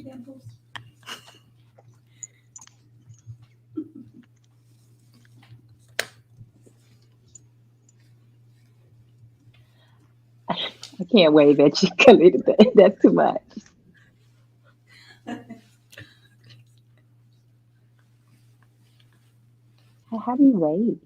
dimples. I can't wave at you, Kalita. That's too much. How do you wave?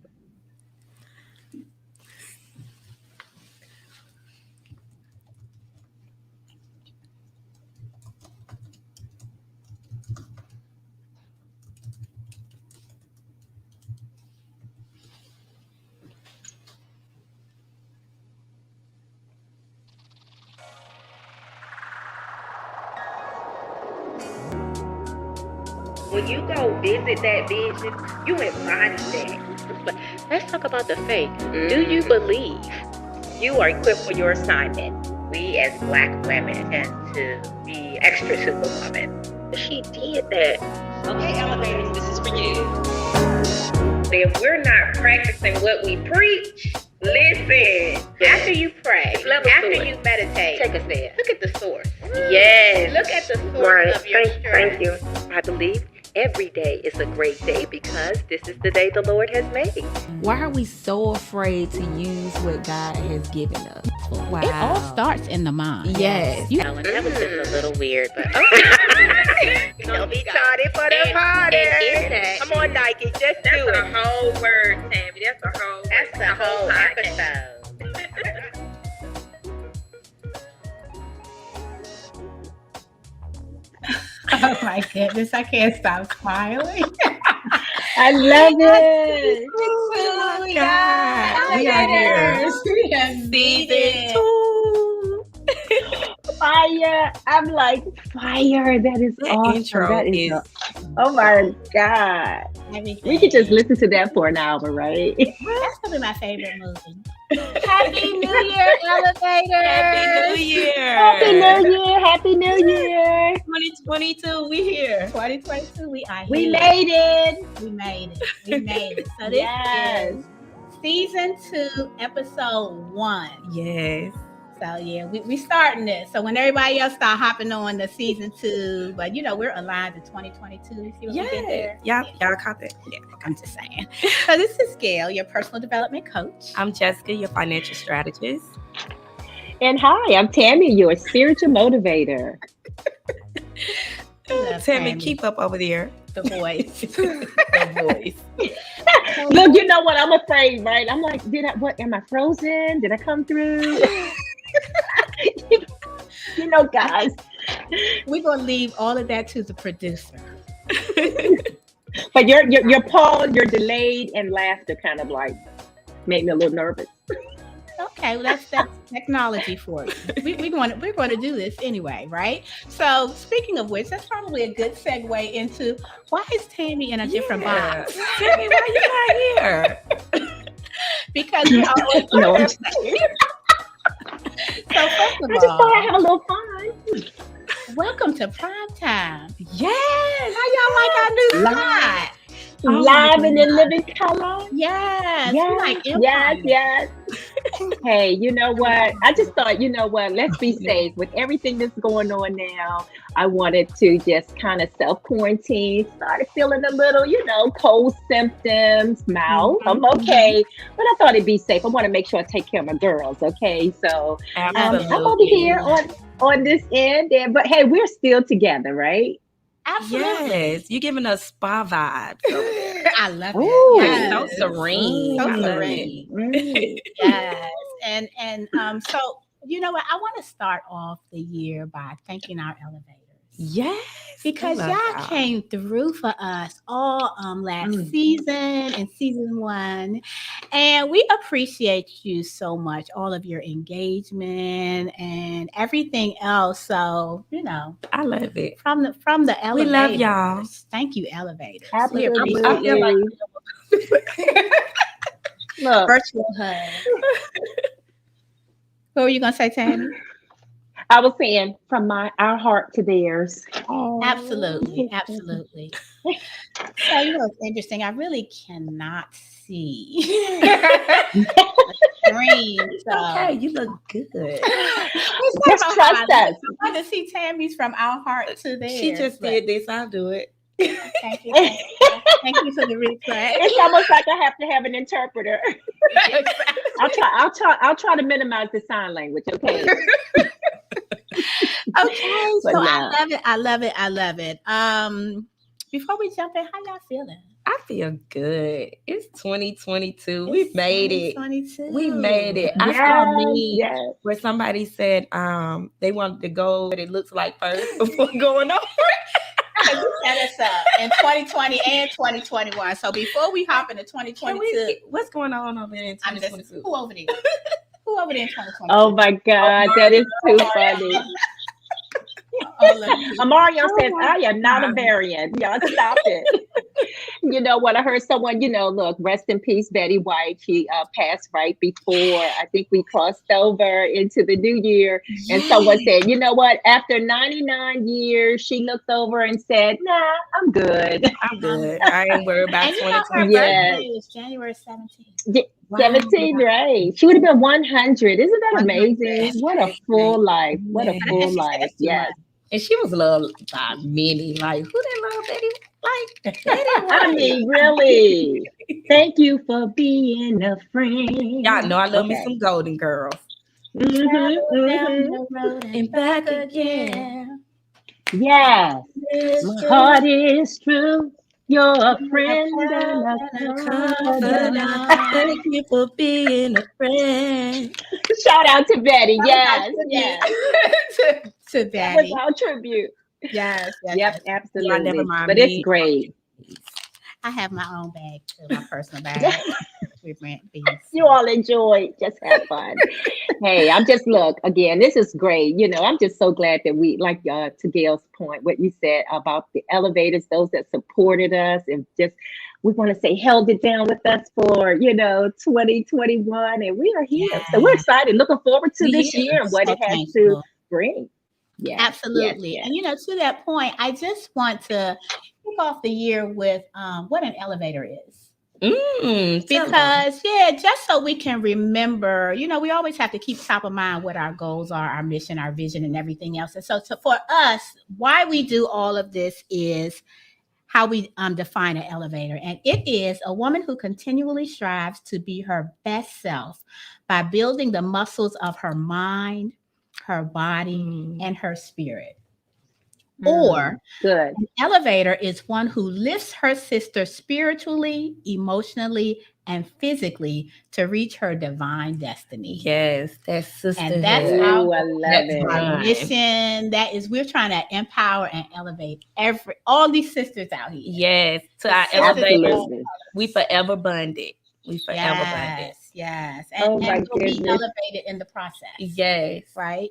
When you go visit that vision, you embody that. But let's talk about the faith. Do you believe? You are equipped for your assignment. We as Black women tend to be extra superwoman. She did that. Okay, elevators, this is for you. If we're not practicing what we preach, listen. After you pray, after you meditate, Take a step. look at the source. Yes. Look at the source Right. of your strength. Thank you. I believe every day is a great day because this is the day the Lord has made. Why are we so afraid to use what God has given us? Wow. It all starts in the mind. Yes. You, That was just a little weird, but Don't be tardy for the party. Come on, Nike, just do it. That's a whole word, Tammy. That's the whole episode. oh my goodness, I can't stop smiling. I love it. Oh my God. We are here. We have Season 2. Fire. I'm like, fire. That is That awesome. intro That is oh my God. We could just listen to that for an hour, right? That's probably my favorite movie. Happy New Year, Elevator! Happy New Year. Happy New Year. Happy New Year. 2022, we here. 2022, we are here. We made it. We made it. We made it. So this Yes. is season 2, episode 1. Yes. So yeah, we starting this. So when everybody else start hopping on the season 2, but you know we're aligned to 2022. You see what we did there? Y'all caught that? Yeah. I'm just saying. So this is Gail, your personal development coach. I'm Jessica, your financial strategist. And hi, I'm Tammy, your spiritual motivator. Love Tammy, Tammy. keep up over there. The voice. The voice. Look, you know what? I'm afraid, right? I'm like, am I frozen? Did I come through? You know, guys. We're gonna leave all of that to the producer. But your pause, your delayed and laughter kind of like made me a little nervous. Okay, well that's technology for you. We're going to do this anyway, right? So speaking of which, that's probably a good segue into why is Tammy in a different box? Tammy, why you not here? Because we're always No, I'm just, so first I of just thought I'd all, have a little fun. welcome to prime time. Yes. How y'all like our new spot? Oh my Live and in God. living color. Yes, we like Yes, Empire. yes. Hey, you know what? I just thought, you know what? Let's be safe with everything that's going on now. I wanted to just kind of self-quarantine. Started feeling a little, cold symptoms, mouth. I'm okay, but I thought it'd be safe. I want to make sure I take care of my girls. Okay, so I'm over here on this end, but hey, we're still together, right? Absolutely. Yes, you're giving us spa vibes. I love Ooh. it. Yes, Yes. so serene. So I love serene. it. Yes. And so you know what? I want to start off the year by thanking our elevators. Yes, Because I y'all love y'all. came through for us all last season and season 1. And we appreciate you so much, all of your engagement and everything else. So, I love it. from the We elevators. love y'all. Thank you, elevators. We Absolutely. appreciate I feel like Look, virtual hug. What were you gonna say, Tammy? I was saying from our heart to theirs. Absolutely. So it's interesting. I really cannot see. green. So. Okay, you look good. Just trust us. I want to see Tammy's from our heart to theirs. She just did this. I'll do it. Thank you. Thank you for the replay. It's almost like I have to have an interpreter. I'll try to minimize the sign language. Okay. Okay. So I love it. Before we jump in, how y'all feeling? I feel good. It's 2022. We made it. 2022. We made it. I saw a meme where somebody said they wanted to go what it looks like first before going over. You set us up in 2020 and 2021. So before we hop into 2022, what's going on over there in 2022? Who over there? Who over there in 2022? Oh my God, that is too funny. Mario says, I am not a variant. Y'all stop it. You know what? I heard someone, look, rest in peace, Betty White. She passed right before I think we crossed over into the new year. And someone said, you know what? After 99 years, she looked over and said, nah, I'm good. I'm good. I ain't worried about 2020. Her birthday is January 17th. 17, right? She would have been 100. Isn't that amazing? What a full life. What a full life. Yes. And she was loved by many. Like, who didn't love Betty? Like, Betty White. I mean, really. Thank you for being a friend. Y'all know I love me some Golden Girls. And back again. Yes. My heart is true. You're a friend and a confidant. Thank you for being a friend. Shout out to Betty. Yes. To Betty. That was our tribute. Yes. Yep, absolutely. Never mind but it's great. I have my own bag too, my personal bag. You all enjoy. Just have fun. Hey, again, this is great. I'm just so glad that we, like to Gail's point, what you said about the elevators, those that supported us and just, we want to say held it down with us for, 2021. And we are here. Yeah. So we're excited, looking forward to this year and what it has to bring. Yeah, absolutely. Yes. And, to that point, I just want to kick off the year with what an elevator is. Because just so we can remember, we always have to keep top of mind what our goals are, our mission, our vision, and everything else. And so for us, why we do all of this is how we define an elevator. And it is a woman who continually strives to be her best self by building the muscles of her mind, her body, and her spirit. Or an elevator is one who lifts her sister spiritually, emotionally, and physically to reach her divine destiny. Yes, that's sisterhood. And that's our mission. That is, we're trying to empower and elevate all these sisters out here. Yes, to our elevators. We forever bonded. Bonded. Yes. And we'll be elevated in the process. Yes. Right?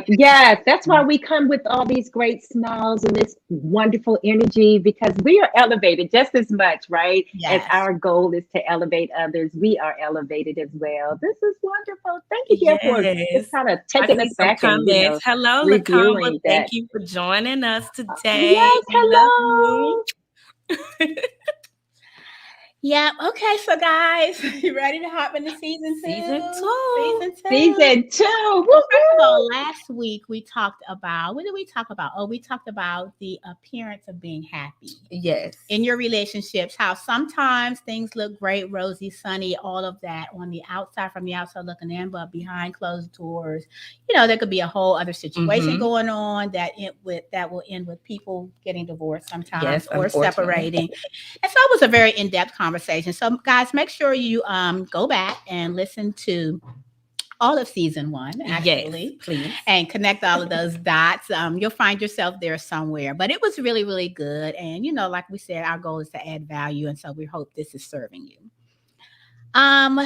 Yes. That's why we come with all these great smiles and this wonderful energy, because we are elevated just as much, right? Yes. As our goal is to elevate others. We are elevated as well. This is wonderful. Thank you, Gail, for just kind of taking us back. And, hello, Lacombe. Thank you for joining us today. Yes, hello. Yeah. Okay. So, guys, you ready to hop into season 2? Season 2. So last week we talked about, what did we talk about? Oh, we talked about the appearance of being happy. Yes. In your relationships, how sometimes things look great, rosy, sunny, all of that on the outside, from the outside looking in, but behind closed doors, there could be a whole other situation going on that will end with people getting divorced sometimes or separating. And so it was a very in-depth conversation. So guys, make sure you go back and listen to all of season 1, actually, please, and connect all of those dots. You'll find yourself there somewhere, but it was really, really good. And, like we said, our goal is to add value. And so we hope this is serving you.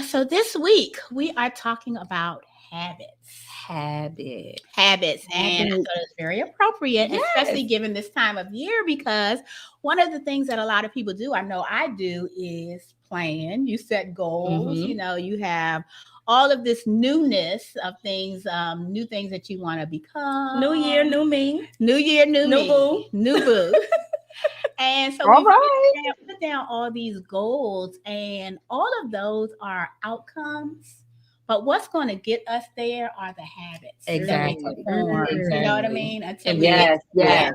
So this week we are talking about habits. And so it's very appropriate, especially given this time of year, because one of the things that a lot of people do, I know I do, is plan. You set goals, you have all of this newness of things, new things that you want to become. New year, new me. New year, new me. Boo. New boo. And so All we right. put down all these goals, and all of those are outcomes. But what's going to get us there are the habits Exactly. that we perform. You know what I mean? Until we Yes, yes.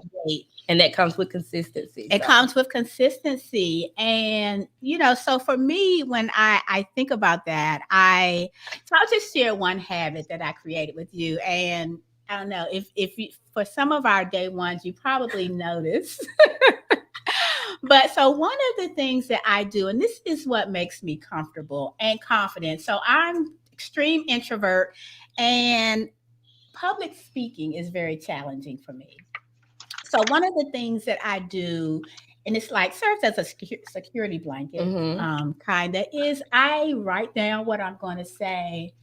And that comes with consistency. It comes with consistency. And, so for me, when I think about that, so I'll just share one habit that I created with you. And I don't know if you, for some of our day ones, you probably noticed. But so one of the things that I do, and this is what makes me comfortable and confident. So I'm extreme introvert, and public speaking is very challenging for me. So one of the things that I do, and it's like serves as a security blanket, kind of, is I write down what I'm going to say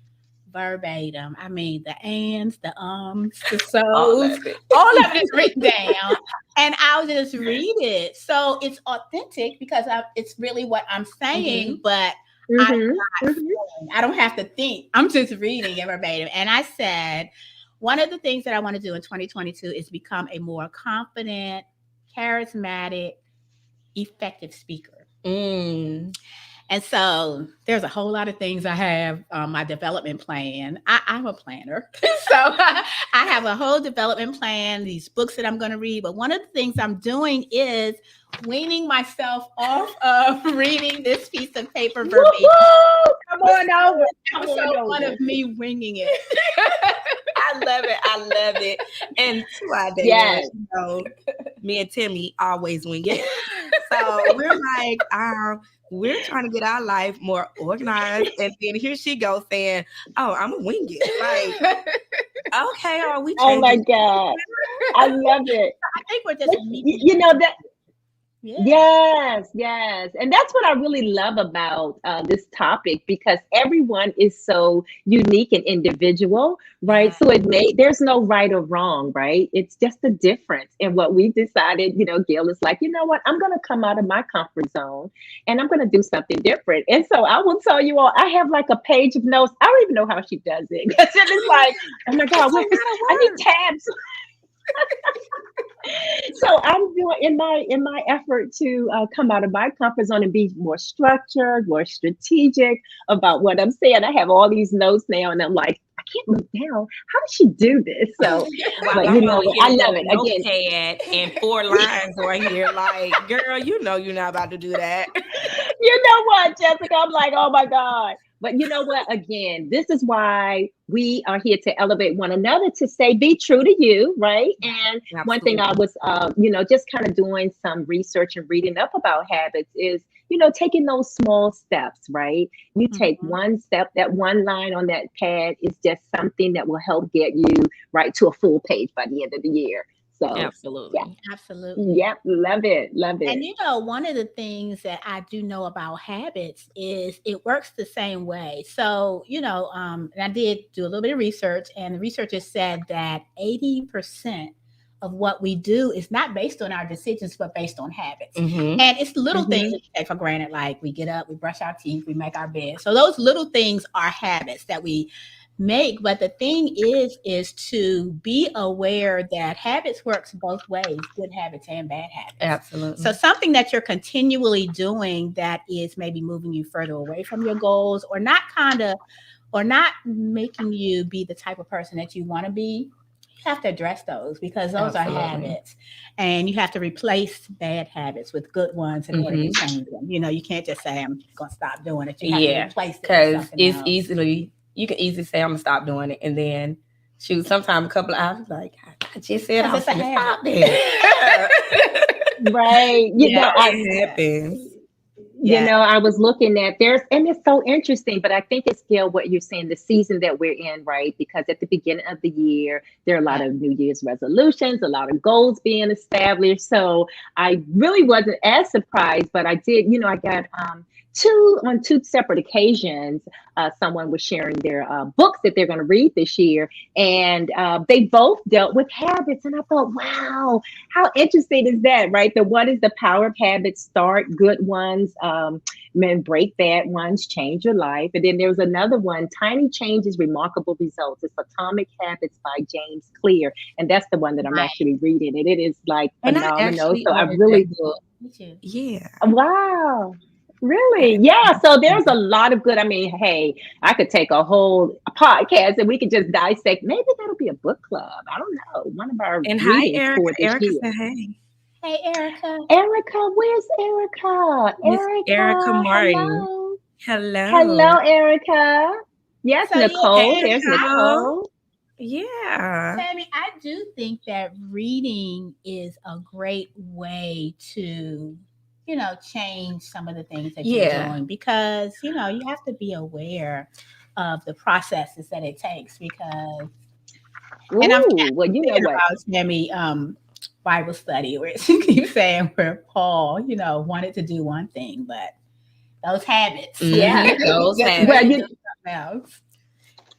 verbatim. I mean, the ands, the ums, the so's, all of it is written down, and I'll just read it. So it's authentic because it's really what I'm saying, but I don't have to think. I'm just reading it verbatim. And I said, one of the things that I want to do in 2022 is become a more confident, charismatic, effective speaker. And so there's a whole lot of things I have on my development plan. I'm a planner. So I have a whole development plan, these books that I'm going to read. But one of the things I'm doing is weaning myself off of reading this piece of paper verbatim. Come on over. Episode 1 of me winging it. I love it. And to our day, yes. Me and Timmy always wing it. So we're like, we're trying to get our life more organized, and then here she goes saying, "Oh, I'm a wing it." Like, okay, are we? Oh my God, I love it. I think we're just, that. Yes. And that's what I really love about this topic, because everyone is so unique and individual, right? So there's no right or wrong, right? It's just a difference. And what we decided, Gail is like, you know what? I'm going to come out of my comfort zone and I'm going to do something different. And so I will tell you all, I have like a page of notes. I don't even know how she does it. Because it's like, oh my God, I need tabs. So I'm doing in my effort to come out of my comfort zone and be more structured, more strategic about what I'm saying. I have all these notes now, and I'm like, I can't look down. How does she do this? So, but I love it. Again, and 4 lines right here. Like, girl, you're not about to do that. You know what, Jessica? I'm like, oh my God. But you know what? Again, this is why we are here to elevate one another, to say, be true to you, right? And one thing I was, just kind of doing some research and reading up about habits is, taking those small steps, right? You take one step, that one line on that pad is just something that will help get you right to a full page by the end of the year. So absolutely. Yep. Love it. And one of the things that I do know about habits is it works the same way. So, and I did do a little bit of research, and the researchers said that 80% of what we do is not based on our decisions, but based on habits. And it's little things that we take for granted, like we get up, we brush our teeth, we make our bed. So those little things are habits that we make. But the thing is to be aware that habits works both ways, good habits and bad habits. Absolutely. So something that you're continually doing that is maybe moving you further away from your goals, or not making you be the type of person that you want to be, you have to address those, because those are habits, and you have to replace bad habits with good ones in order to change them. You can't just say, I'm going to stop doing it. You have to replace it, because it's you can easily say, I'm gonna stop doing it, and then sometimes a couple of hours, like, I just said I was gonna stop there. Right. It happens. I was looking at and it's so interesting, but I think it's still what you're saying, the season that we're in, right? Because at the beginning of the year, there are a lot of New Year's resolutions, a lot of goals being established. So I really wasn't as surprised, but I did, I got on two separate occasions, someone was sharing their books that they're going to read this year, and they both dealt with habits. And I thought, wow, how interesting is that, right? The one is The Power of Habits: Start Good Ones, and Break Bad Ones, Change Your Life. And then there's another one, Tiny Changes, Remarkable Results. It's Atomic Habits by James Clear, and that's the one that I'm actually reading, and it is like And I phenomenal. actually So I ordered really, that book. Me too. Yeah. wow. Really? Yeah. So there's a lot of good. I mean, hey, I could take a whole podcast and we could just dissect. Maybe that'll be a book club. I don't know. One of our And hi, readings Erica. for this Erica year. said, hey. Hey, Erica. Erica, where's Erica? Miss Erica Martin. Hello. Hello. Hello, Erica. Yes, So, yeah, Nicole. There's Nicole. Nicole. Yeah. Tammy, I do think that reading is a great way to, change some of the things that you're doing, because, you have to be aware of the processes that it takes, because, and I'm Well, you know thinking what? about Tammy, Bible study where she keeps saying where Paul, wanted to do one thing, but those habits. Yeah. Those habits. Well, something else.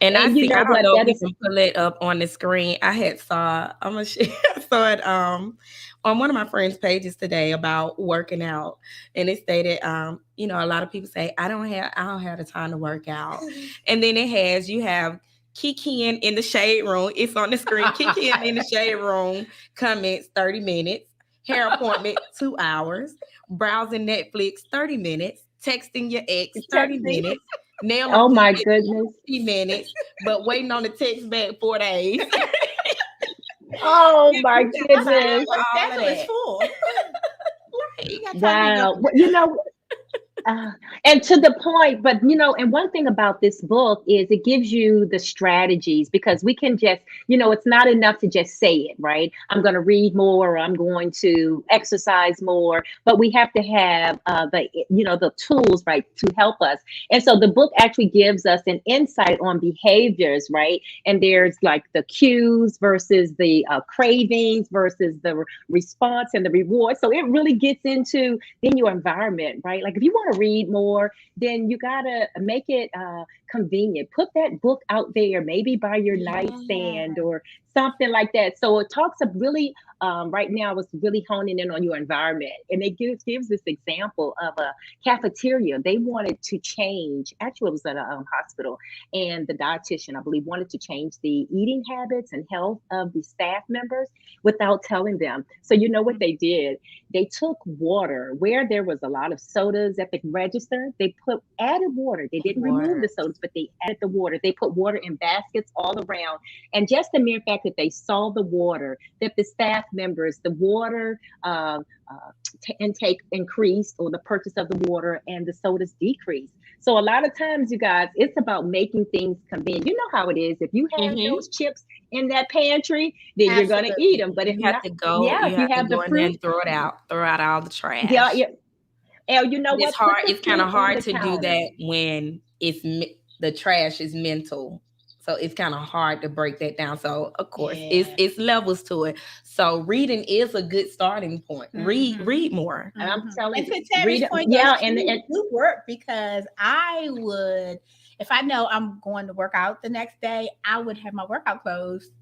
And I And you see, know I don't what? know if That we is can pull it up on the screen. I saw it on one of my friends' pages today about working out. And it stated, a lot of people say, I don't have the time to work out. And then you have Kikiing in the shade room. It's on the screen. Kikiing in the shade room, comments 30 minutes, hair appointment 2 hours, browsing Netflix 30 minutes, texting your ex 30 minutes. Nail oh my appointment, goodness. 50 minutes, but waiting on the text back 4 days. Oh my goodness. That's what it's for. You got time Wow. to Well, and to the point, but and one thing about this book is it gives you the strategies, because we can just, it's not enough to just say it, right? I'm going to read more, or I'm going to exercise more, but we have to have the tools, right, to help us. And so the book actually gives us an insight on behaviors, right? And there's like the cues versus the cravings versus the response and the reward. So it really gets into then your environment, right? Like if you want to read more, then you gotta make it convenient. Put that book out there, maybe by your nightstand or something like that. So it talks of really, right now I was really honing in on your environment, and it gives this example of a cafeteria. They wanted to change, actually it was at a hospital, and the dietitian, I believe, wanted to change the eating habits and health of the staff members without telling them. So you know what they did? They took water where there was a lot of sodas at the register. They added water. They didn't remove the sodas, but they added the water. They put water in baskets all around. And just the mere fact that they saw the water, that the staff members, the water intake increased, or the purchase of the water, and the sodas decreased. So a lot of times, you guys, it's about making things convenient. You know how it is. If you have those chips in that pantry, then you're going to eat them. But if you have to go, if you have the in fruit, there and throw out all the trash. Yeah. And you know what? It's hard. It's kind of hard to do that when the trash is mental. So it's kind of hard to break that down. So of course, it's levels to it. So reading is a good starting point. Read more. And I'm telling you, to Tammy's point, and do work, because I would, if I know I'm going to work out the next day, I would have my workout clothes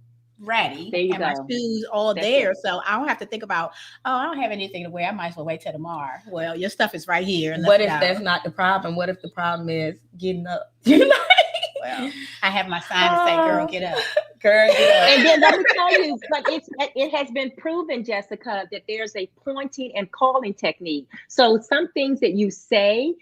ready and my shoes all there, so I don't have to think about, I don't have anything to wear, I might as well wait till tomorrow. Well, your stuff is right here. What if that's not the problem? What if the problem is getting up? Well, I have my sign to say, girl, get up. Girl, get up. And then let me tell you, but it has been proven, Jessica, that there's a pointing and calling technique. So some things that you say,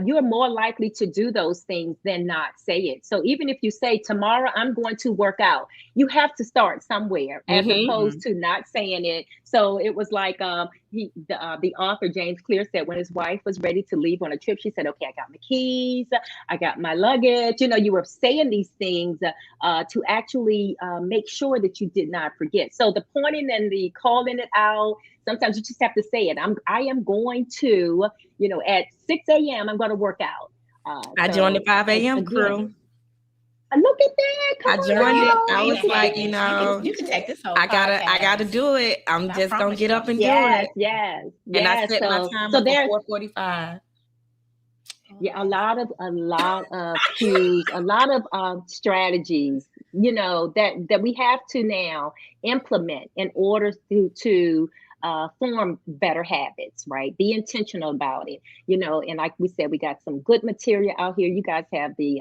you are more likely to do those things than not say it. So even if you say, tomorrow I'm going to work out, you have to start somewhere, as opposed to not saying it. So it was like the author, James Clear, said when his wife was ready to leave on a trip, she said, okay, I got my keys, I got my luggage. You were saying these things to actually make sure that you did not forget. So the pointing and the calling it out, sometimes you just have to say it. I am going to, at 6 a.m., I'm going to work out. I joined the 5 a.m. crew. Look at that. I joined it. I was like, you can take this whole I gotta do it. I'm just gonna get up and do it. Yes. And I set my timer for 4:45. Yeah, a lot of cues, a lot of strategies, that we have to now implement in order to form better habits, right? Be intentional about it, and like we said, we got some good material out here. You guys have the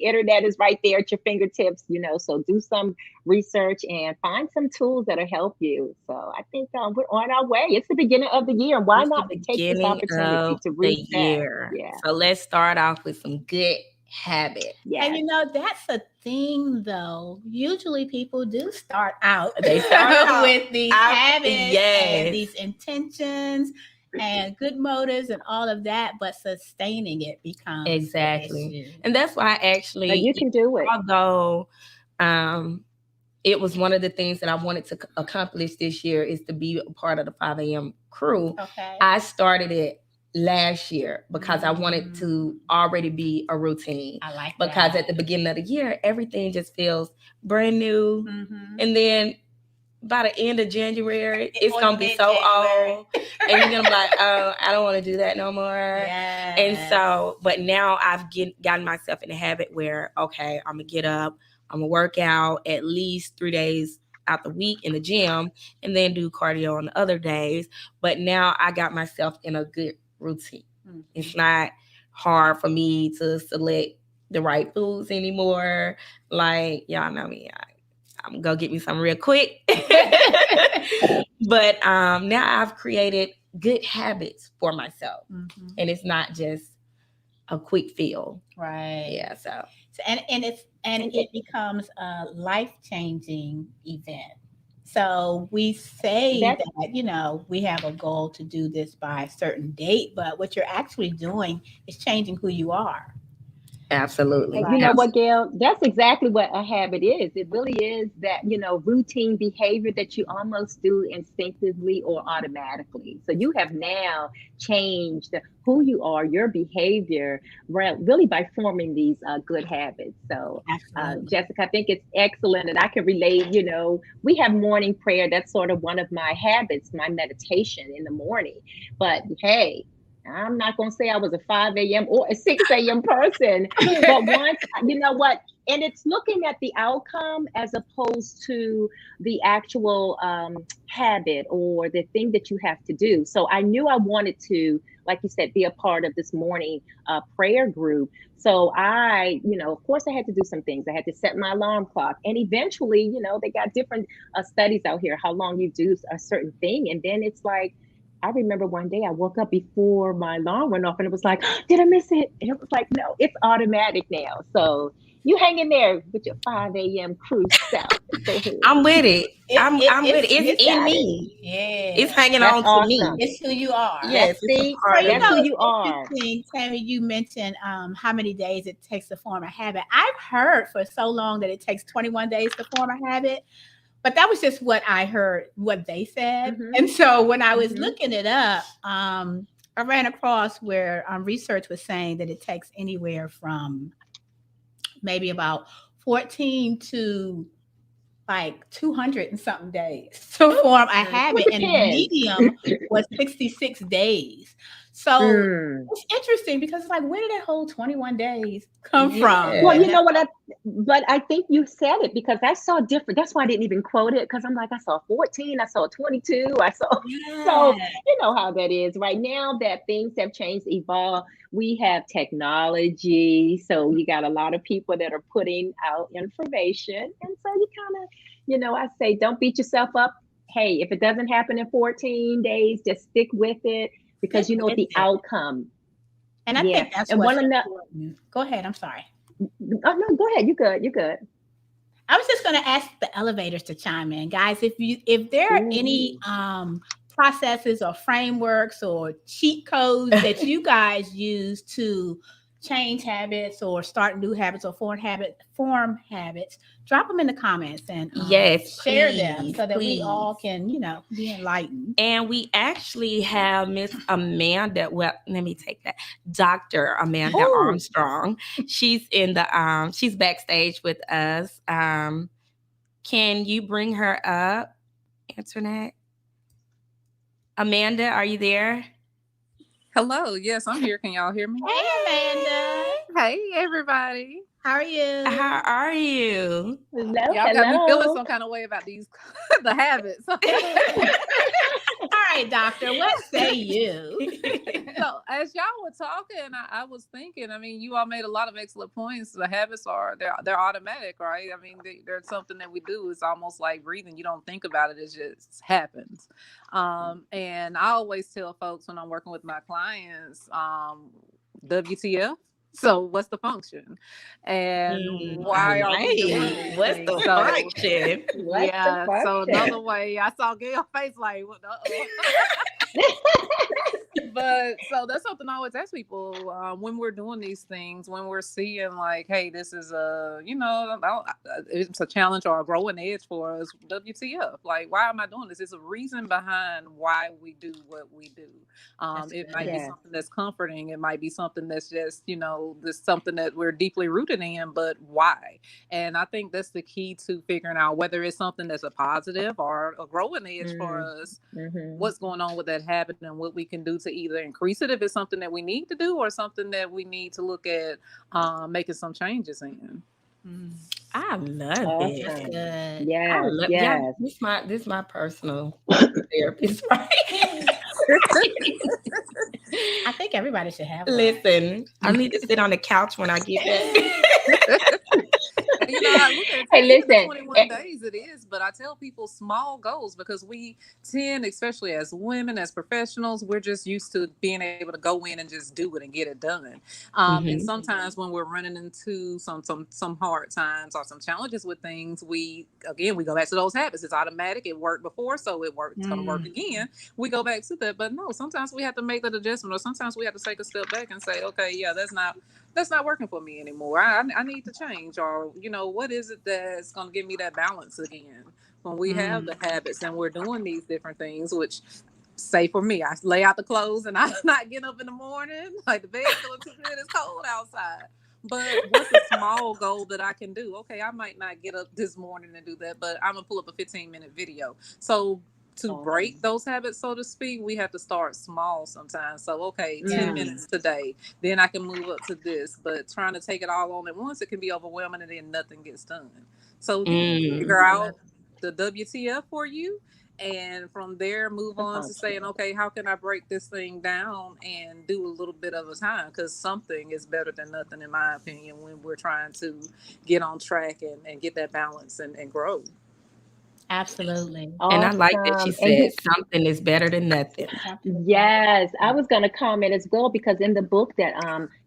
internet is right there at your fingertips, so do some research and find some tools that'll help you. So I think we're on our way. It's the beginning of the year. Why It's the not take this beginning opportunity of to the reset? year. Yeah. So let's start off with some good habits. And Yes. that's a thing though. Usually people do start out They start out with these out- habits yes. and these intentions and good motives and all of that, but sustaining it becomes the Exactly. issue. And that's why But actually, you can do it. although it was one of the things that I wanted to accomplish this year is to be a part of the 5 a.m. crew. Okay. I started it last year because I wanted to already be a routine. I like Because that. at the beginning of the year, everything just feels brand new. Mhm. And then by the end of January, it's Or going to be so mid-January. old. And you're going to be like, oh, I don't want to do that no more. Yes. And so, but now I've gotten myself in a habit where, okay, I'm going to get up, I'm going to work out at least 3 days out the week in the gym and then do cardio on the other days. But now I got myself in a good routine. Mhm. It's not hard for me to select the right foods anymore. Like, y'all know me. I'm going to go get me some real quick. But now I've created good habits for myself. Mhm. And it's not just a quick feel. Right. Yeah. So and it becomes a life-changing event. So we say That's that, we have a goal to do this by a certain date, but what you're actually doing is changing who you are. absolutely. And you know what, Gail? That's exactly what a habit is. It really is that, routine behavior that you almost do instinctively or automatically. So you have now changed who you are, your behavior, really by forming these good habits. So, Absolutely. Jessica, I think it's excellent. And I can relate, we have morning prayer. That's sort of one of my habits, my meditation in the morning. But hey, I'm not going to say I was a 5 a.m. or a 6 a.m. person, but once, you know what? And it's looking at the outcome as opposed to the actual habit or the thing that you have to do. So I knew I wanted to, like you said, be a part of this morning prayer group. So of course, I had to do some things. I had to set my alarm clock. And eventually, they got different studies out here, how long you do a certain thing. And then it's like, I remember one day I woke up before my alarm went off and it was like, did I miss it? And it was like, no, it's automatic now. So you hang in there with your 5 a.m. crew self. Go ahead. I'm with it. I'm with it. It's in got me. Yeah. It's hanging That's on to awesome. me. It's who you are. Yes, it's a See, part of that's me. who you it's are. interesting, Tammy, you mentioned how many days it takes to form a habit. I've heard for so long that it takes 21 days to form a habit. But that was just what I heard, what they said. Mhm. And so when I was Mhm. looking it up, I ran across where research was saying that it takes anywhere from maybe about 14 to like 200 and something days to form a habit. And the depends. medium was 66 days. So Mm. it's interesting because it's like, where did that whole 21 days come Yeah. from? Well, you know what? But I think you said it because I saw different. That's why I didn't even quote it because I'm like, I saw 14, I saw 22, I saw. So Yeah. you know how that is right now that things have changed, evolved. We have technology, so you got a lot of people that are putting out information, and so you kind of, I say, don't beat yourself up. Hey, if it doesn't happen in 14 days, just stick with it because you know what the outcome. And I Yeah. think that's And what's one another. important. Go ahead. I'm sorry. Oh no, go ahead. You good. You good. I was just going to ask the elevators to chime in, guys. If there are any processes or frameworks or cheat codes that you guys use to change habits or start new habits or form habits, drop them in the comments and Yes, share them please, so that we please. all can, be enlightened. And we actually have Miss Amanda. Well, let me take that. Dr. Amanda Armstrong. She's in the she's backstage with us. Can you bring her up, Internet? Amanda, are you there? Hello. Yes, I'm here. Can y'all hear me? Hey, Amanda. Hey, everybody. How are you? How are you? Hello, Y'all got me feeling hello. some kind of way about these the habits. All right, doctor, what say you? So as y'all were talking, I was thinking, I mean, you all made a lot of excellent points. The habits they're automatic, right? I mean, they're something that we do. It's almost like breathing. You don't think about it. It just happens. And I always tell folks when I'm working with my clients, WTF. So what's the function? And why are we doing these What's things? the So, function? yeah. So function? another way, I saw Gail's face like, uh-oh. But so that's something I always ask people when we're doing these things, when we're seeing like, hey, this is it's a challenge or a growing edge for us. WTF? Like, why am I doing this? There's a reason behind why we do what we do. It might be something that's comforting. It might be something that's just, this something that we're deeply rooted in. But why? And I think that's the key to figuring out whether it's something that's a positive or a growing edge for us. What's going on with that habit and what we can do to either increase it if it's something that we need to do or something that we need to look at making some changes in. I love it. That's good. Yes. This is my personal therapist, right? I think everybody should have one. Listen, I need to sit on the couch when I get back. I look at Hey, listen. 21 days it is, but I tell people small goals because we tend, especially as women, as professionals, we're just used to being able to go in and just do it and get it done. And sometimes when we're running into some hard times or some challenges with things, we go back to those habits. It's automatic. It worked before, so it's going to work again. We go back to that, but no, sometimes we have to make that adjustment, or sometimes we have to take a step back and say, okay, yeah, that's not working for me anymore. I need to change, or what is it that's going to give me that balance again when we have the habits and we're doing these different things, which say for me, I lay out the clothes and I'm not getting up in the morning like the bed's feeling too good, it's cold outside. But what's a small goal that I can do? Okay, I might not get up this morning and do that, but I'm gonna pull up a 15-minute video. So to break those habits, so to speak, we have to start small sometimes. So, okay, 10 minutes today, then I can move up to this. But trying to take it all on at once, it can be overwhelming and then nothing gets done. So figure out the WTF for you. And from there, move on to saying, okay, how can I break this thing down and do a little bit of a time? Because something is better than nothing, in my opinion, when we're trying to get on track and get that balance and grow. Absolutely. And I like that she said something is better than nothing. Yes, I was going to comment as well, because in the book that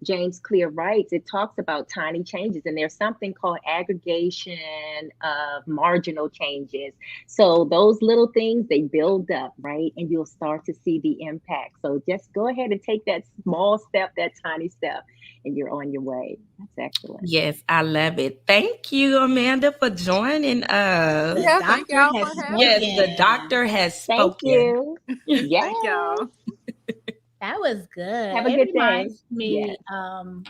James Clear writes, it talks about tiny changes, and there's something called aggregation of marginal changes. So those little things, they build up, right? And you'll start to see the impact. So just go ahead and take that small step, that tiny step, and you're on your way. That's excellent. Yes, I love it. Thank you, Amanda, for joining us. Yeah, thank y'all for having me. Yes, the doctor has spoken. Thank you. Yes. Thank y'all. That was good. Have a good day. Reminds me, I'm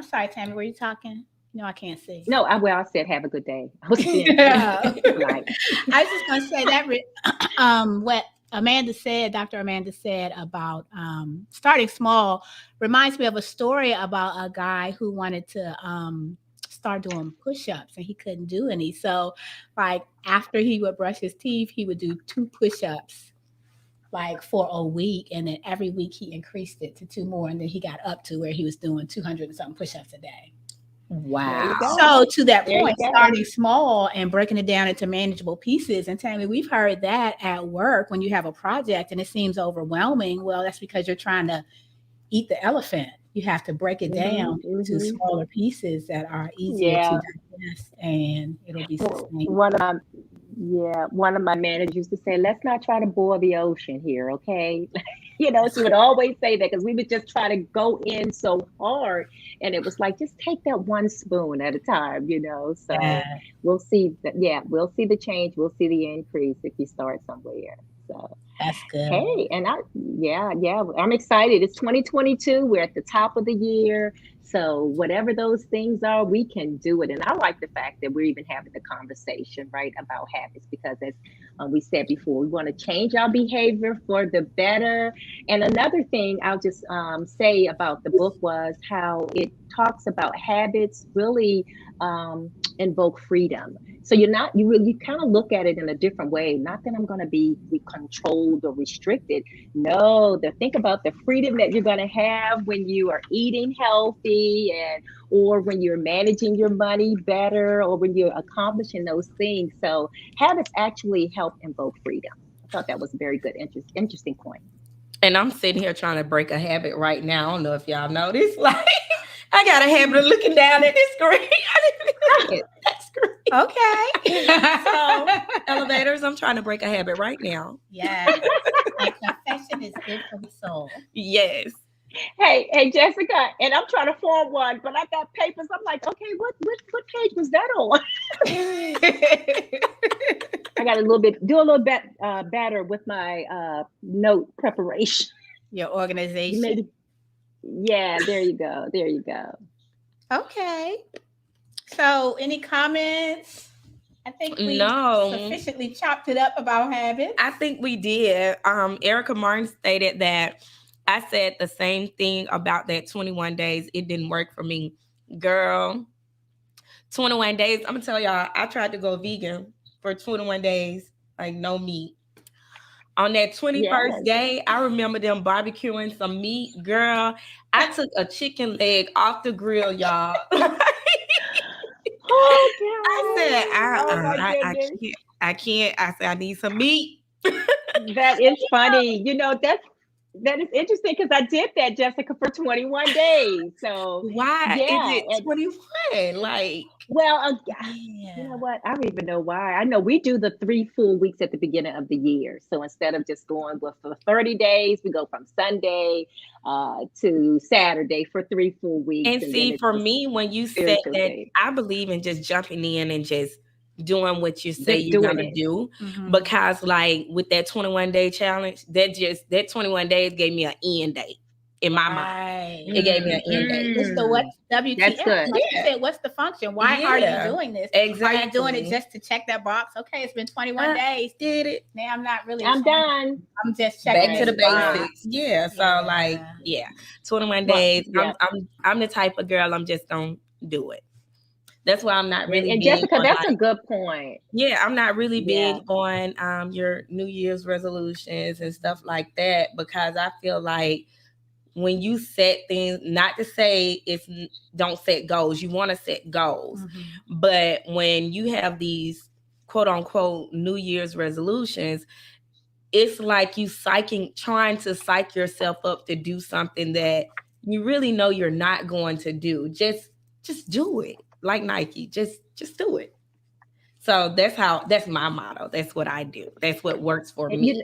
sorry, Tammy, were you talking? No, I can't see. No, I said have a good day. I was being I was just going to say that what Amanda said, Dr. Amanda said about starting small reminds me of a story about a guy who wanted to start doing push-ups and he couldn't do any. So like after he would brush his teeth, he would do 2 push-ups like for a week. And then every week he increased it to 2 more. And then he got up to where he was doing 200 and something push-ups a day. Wow. So to that point, starting small and breaking it down into manageable pieces. And Tammy, we've heard that at work when you have a project and it seems overwhelming. Well, that's because you're trying to eat the elephant. You have to break it down into smaller pieces that are easier to digest, and it'll be sustainable. One of my managers used to say, let's not try to boil the ocean here, okay? She would always say that because we would just try to go in so hard. And it was like, just take that 1 spoon at a time, So we'll see we'll see the change. We'll see the increase if you start somewhere. So that's good. Hey, and I'm excited. It's 2022. We're at the top of the year. So whatever those things are, we can do it. And I like the fact that we're even having the conversation, right, about habits, because as We said before, we want to change our behavior for the better. And another thing I'll just say about the book was how it talks about habits really invoke freedom. So you kind of look at it in a different way. Not that I'm going to be controlled or restricted. No, think about the freedom that you're going to have when you are eating healthy, or when you're managing your money better, or when you're accomplishing those things. So habits actually help invoke freedom. I thought that was a very good, interesting point. And I'm sitting here trying to break a habit right now. I don't know if y'all noticed. Like, I got a habit of looking down at this screen. I didn't even look at that screen. Okay. So, elevators, I'm trying to break a habit right now. Yes. Like confession is good for the soul. Yes. Hey, Jessica, and I'm trying to form one, but I got papers. I'm like, okay, what page was that on? I got do a little bit better with my note preparation. Your organization. Yeah, there you go. Okay. So, any comments? I think we sufficiently chopped it up about habits. I think we did. Erica Martin stated that I said the same thing about that 21 days. It didn't work for me. Girl, 21 days. I'm going to tell y'all, I tried to go vegan for 21 days, like no meat. On that 21st day, I remember them barbecuing some meat. Girl, I took a chicken leg off the grill, y'all. Oh, God. I can't. I said, I need some meat. That is funny. That is interesting because I did that, Jessica, for 21 days. So why is it 21? Like, well, you know what? I don't even know why. I know we do the 3 full weeks at the beginning of the year. So instead of just going for 30 days, we go from Sunday to Saturday for 3 full weeks. And see, for me, when you said that, I believe in just jumping in and just doing what you say you're gonna do, because like with that 21-day challenge, that 21 days gave me an end date in my mind. It gave me an end date. So what's WTF? That's good. Like you said, what's the function? Why are you doing this? Exactly. Are you doing it just to check that box? Okay, it's been 21 days. Did it? Now I'm not really. I'm done. I'm just checking back to the basics. Yeah. So 21 days. I'm the type of girl. I'm just gonna do it. That's why I'm not really and big Jessica, on, that's a good point. Yeah, I'm not really big on your New Year's resolutions and stuff like that, because I feel like when you set things, not to say don't set goals, you want to set goals, but when you have these quote unquote New Year's resolutions, it's like you trying to psych yourself up to do something that you really know you're not going to do. Just do it. Like Nike, just do it. So that's my motto. That's what I do. That's what works for me.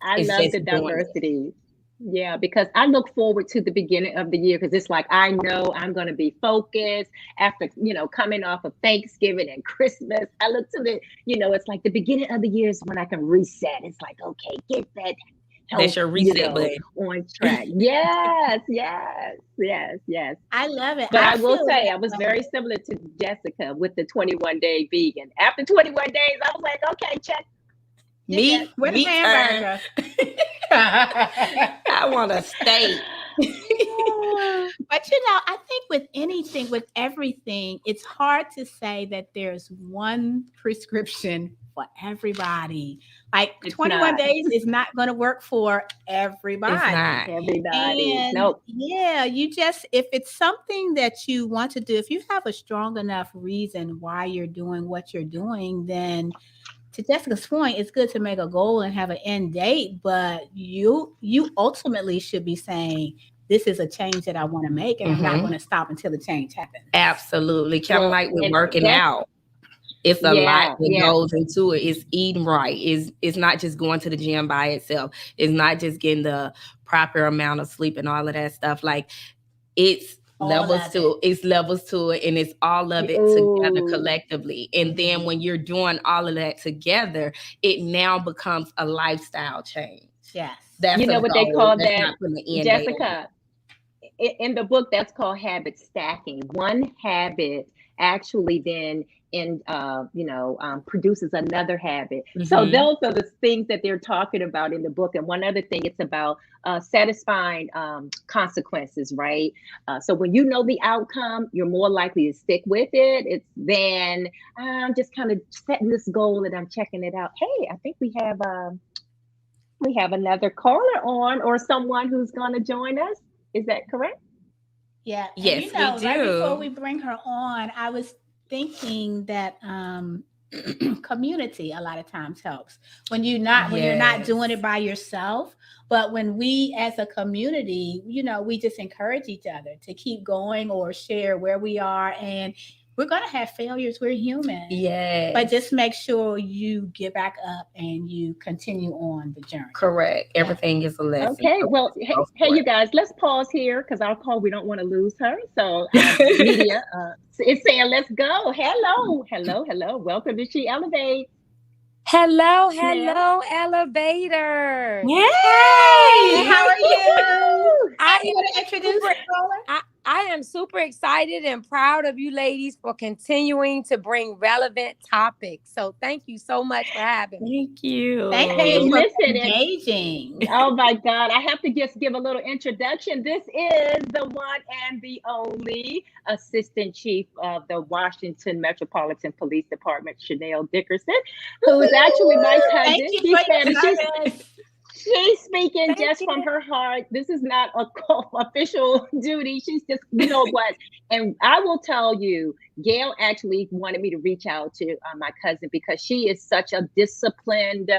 I love the diversity. Yeah, because I look forward to the beginning of the year, because it's like I know I'm going to be focused after coming off of Thanksgiving and Christmas. I look to it's like the beginning of the year is when I can reset. It's like, okay, get that. That's your reset button. On track. Yes. I love it. But I will say, I was very similar to Jessica with the 21-day vegan. After 21 days, I was like, okay, check. Meat with a hamburger. I want a steak. But I think with anything, with everything, it's hard to say that there's one prescription for everybody. Like 21 days is not going to work for everybody. It's not. Everybody. And nope. Yeah, if it's something that you want to do, if you have a strong enough reason why you're doing what you're doing, then to Jessica's point, it's good to make a goal and have an end date, but you ultimately should be saying, this is a change that I want to make, and I'm not going to stop until the change happens. Absolutely. Kind of like with working out. It's a lot that goes into it. It's eating right. It's not just going to the gym by itself. It's not just getting the proper amount of sleep and all of that stuff. Like, it's levels to it, and it's all of it together collectively. And then when you're doing all of that together, it now becomes a lifestyle change. Yes. That's what they call that, Jessica. in the book, that's called habit stacking. One habit actually then produces another habit. So those are the things that they're talking about in the book. And one other thing, it's about satisfying consequences, right? So when you know the outcome, you're more likely to stick with it. It's then I'm just kind of setting this goal and I'm checking it out. Hey, I think we have another caller on, or someone who's going to join us. Is that correct? Yeah. Yes, we do. Right before we do. bring her on, I was thinking that community a lot of times helps when you're not doing it by yourself. But when we as a community, we just encourage each other to keep going or share where we are. And we're going to have failures. We're human. Yeah. But just make sure you get back up and you continue on the journey. Correct. Everything is a lesson. Okay. Well, hey, you guys, let's pause here because our call, we don't want to lose her. So media is saying, let's go. Hello. Welcome to She Elevate. Hello, elevator. Yay! How are you? You want to introduce her? I am super excited and proud of you ladies for continuing to bring relevant topics. So thank you so much for having me. Thank you. Thank you for engaging. Oh my God. I have to just give a little introduction. This is the one and the only Assistant Chief of the Washington Metropolitan Police Department, Chanelle Dickerson, who is actually my cousin. She's speaking from her heart. This is not a official duty. She's just, what? And I will tell you, Gail actually wanted me to reach out to my cousin because she is such a disciplined,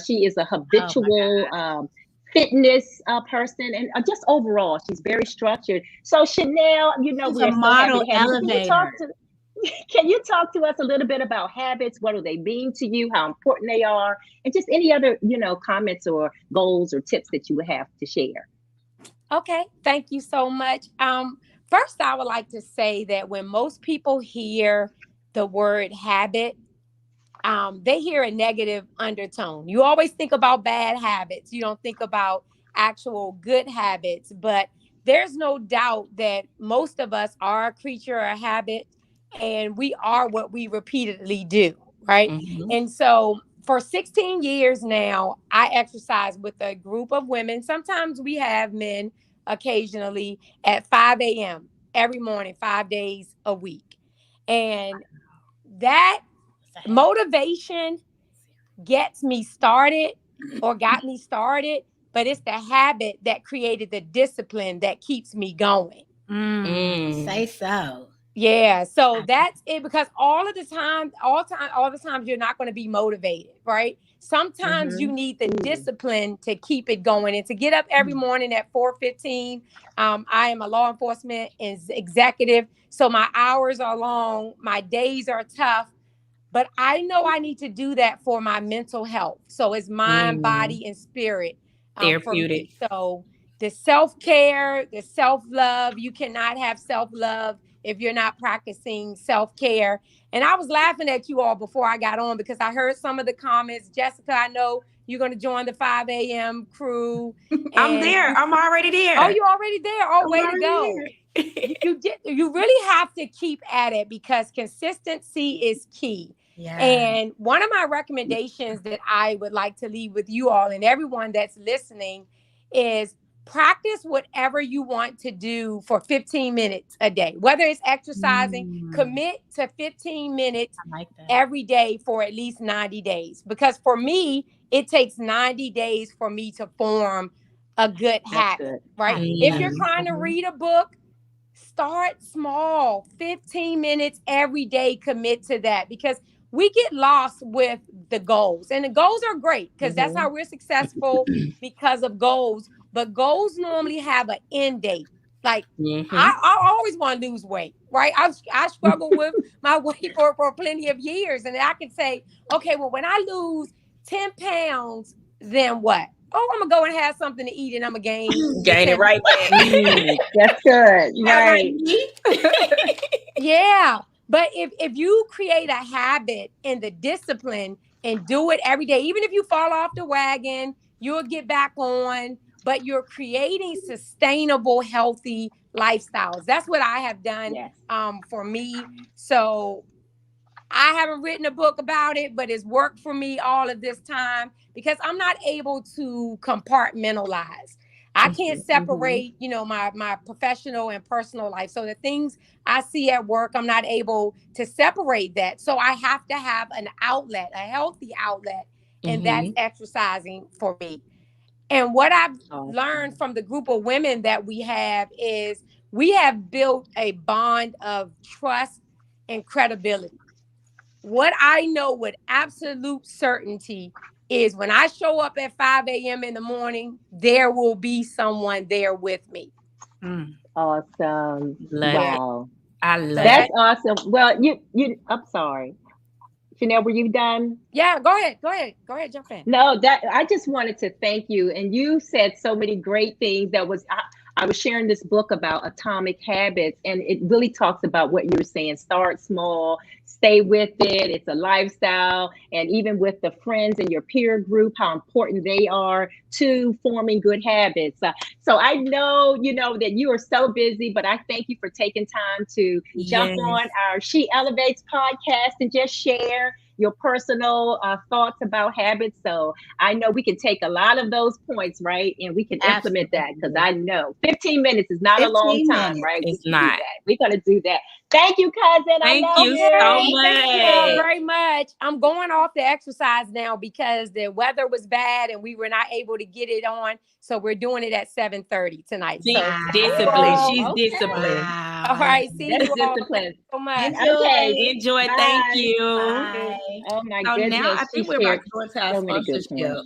she is a habitual fitness person. And just overall, she's very structured. So Chanelle, we're a model elevator. Can you talk to us a little bit about habits? What do they mean to you? How important they are? And just any other, comments or goals or tips that you would have to share. Okay. Thank you so much. First, I would like to say that when most people hear the word habit, they hear a negative undertone. You always think about bad habits. You don't think about actual good habits, but there's no doubt that most of us are a creature of habit. And we are what we repeatedly do, right? Mm-hmm. And so for 16 years now, I exercise with a group of women. Sometimes we have men occasionally at 5 a.m. every morning, 5 days a week. And that motivation gets me started or got me started, but it's the habit that created the discipline that keeps me going. Say so. Yeah, so that's it, because all the times you're not going to be motivated, right? Sometimes you need the discipline to keep it going and to get up every morning at 4:15. I am a law enforcement executive, so my hours are long, my days are tough, but I know I need to do that for my mental health. So it's mind, body, and spirit. Therapeutic. So the self-care, the self-love, you cannot have self-love if you're not practicing self-care. And I was laughing at you all before I got on because I heard some of the comments. Jessica, I know you're going to join the 5 a.m. crew. I'm there. I'm already there. Oh, you're already there. Oh, way to go. You really have to keep at it because consistency is key. Yeah. And one of my recommendations that I would like to leave with you all and everyone that's listening is practice whatever you want to do for 15 minutes a day, whether it's exercising, commit to 15 minutes every day for at least 90 days. Because for me, it takes 90 days for me to form a good habit, right? If you're trying to read a book, start small, 15 minutes every day, commit to that, because we get lost with the goals. And the goals are great because that's how we're successful because of goals. But goals normally have an end date. Like I always want to lose weight, right? I struggle with my weight for plenty of years. And I can say, okay, well, when I lose 10 pounds, then what? Oh, I'm going to go and have something to eat and I'm going to gain it right back. That's good. Right. Yeah. But if you create a habit and the discipline and do it every day, even if you fall off the wagon, you'll get back on. but you're creating sustainable, healthy lifestyles. That's what I have done for me. So I haven't written a book about it, but it's worked for me all of this time because I'm not able to compartmentalize. I can't separate, you know, my professional and personal life. So the things I see at work, I'm not able to separate that. So I have to have an outlet, a healthy outlet, and that's exercising for me. And what I've learned from the group of women that we have is we have built a bond of trust and credibility. What I know with absolute certainty is when I show up at 5 a.m. in the morning, there will be someone there with me. Awesome. Wow. I love That's awesome. Well, I'm sorry. Chanelle, were you done? Yeah, go ahead, jump in. No, I just wanted to thank you. And you said so many great things. I was sharing this book about atomic habits, and it really talks about what you were saying. Start small, stay with it. It's a lifestyle. And even with the friends in your peer group, how important they are to forming good habits. So I know, you know, that you are so busy, but I thank you for taking time to jump on our She Elevates podcast and just share your personal thoughts about habits. So I know we can take a lot of those points, right? And we can implement that, because I know 15 minutes is not a long time, right? It's not. We're going to do that. Thank you, cousin. Thank you so much. Thank you all very much. I'm going off the exercise now because the weather was bad and we were not able to get it on. So we're doing it at 7:30 tonight. She's disciplined. She's disciplined. Wow. All right. See you all. Discipline. So much. Enjoy. Bye. Thank you. Bye. Oh my So goodness. now I think we're about to go into our sponsorship.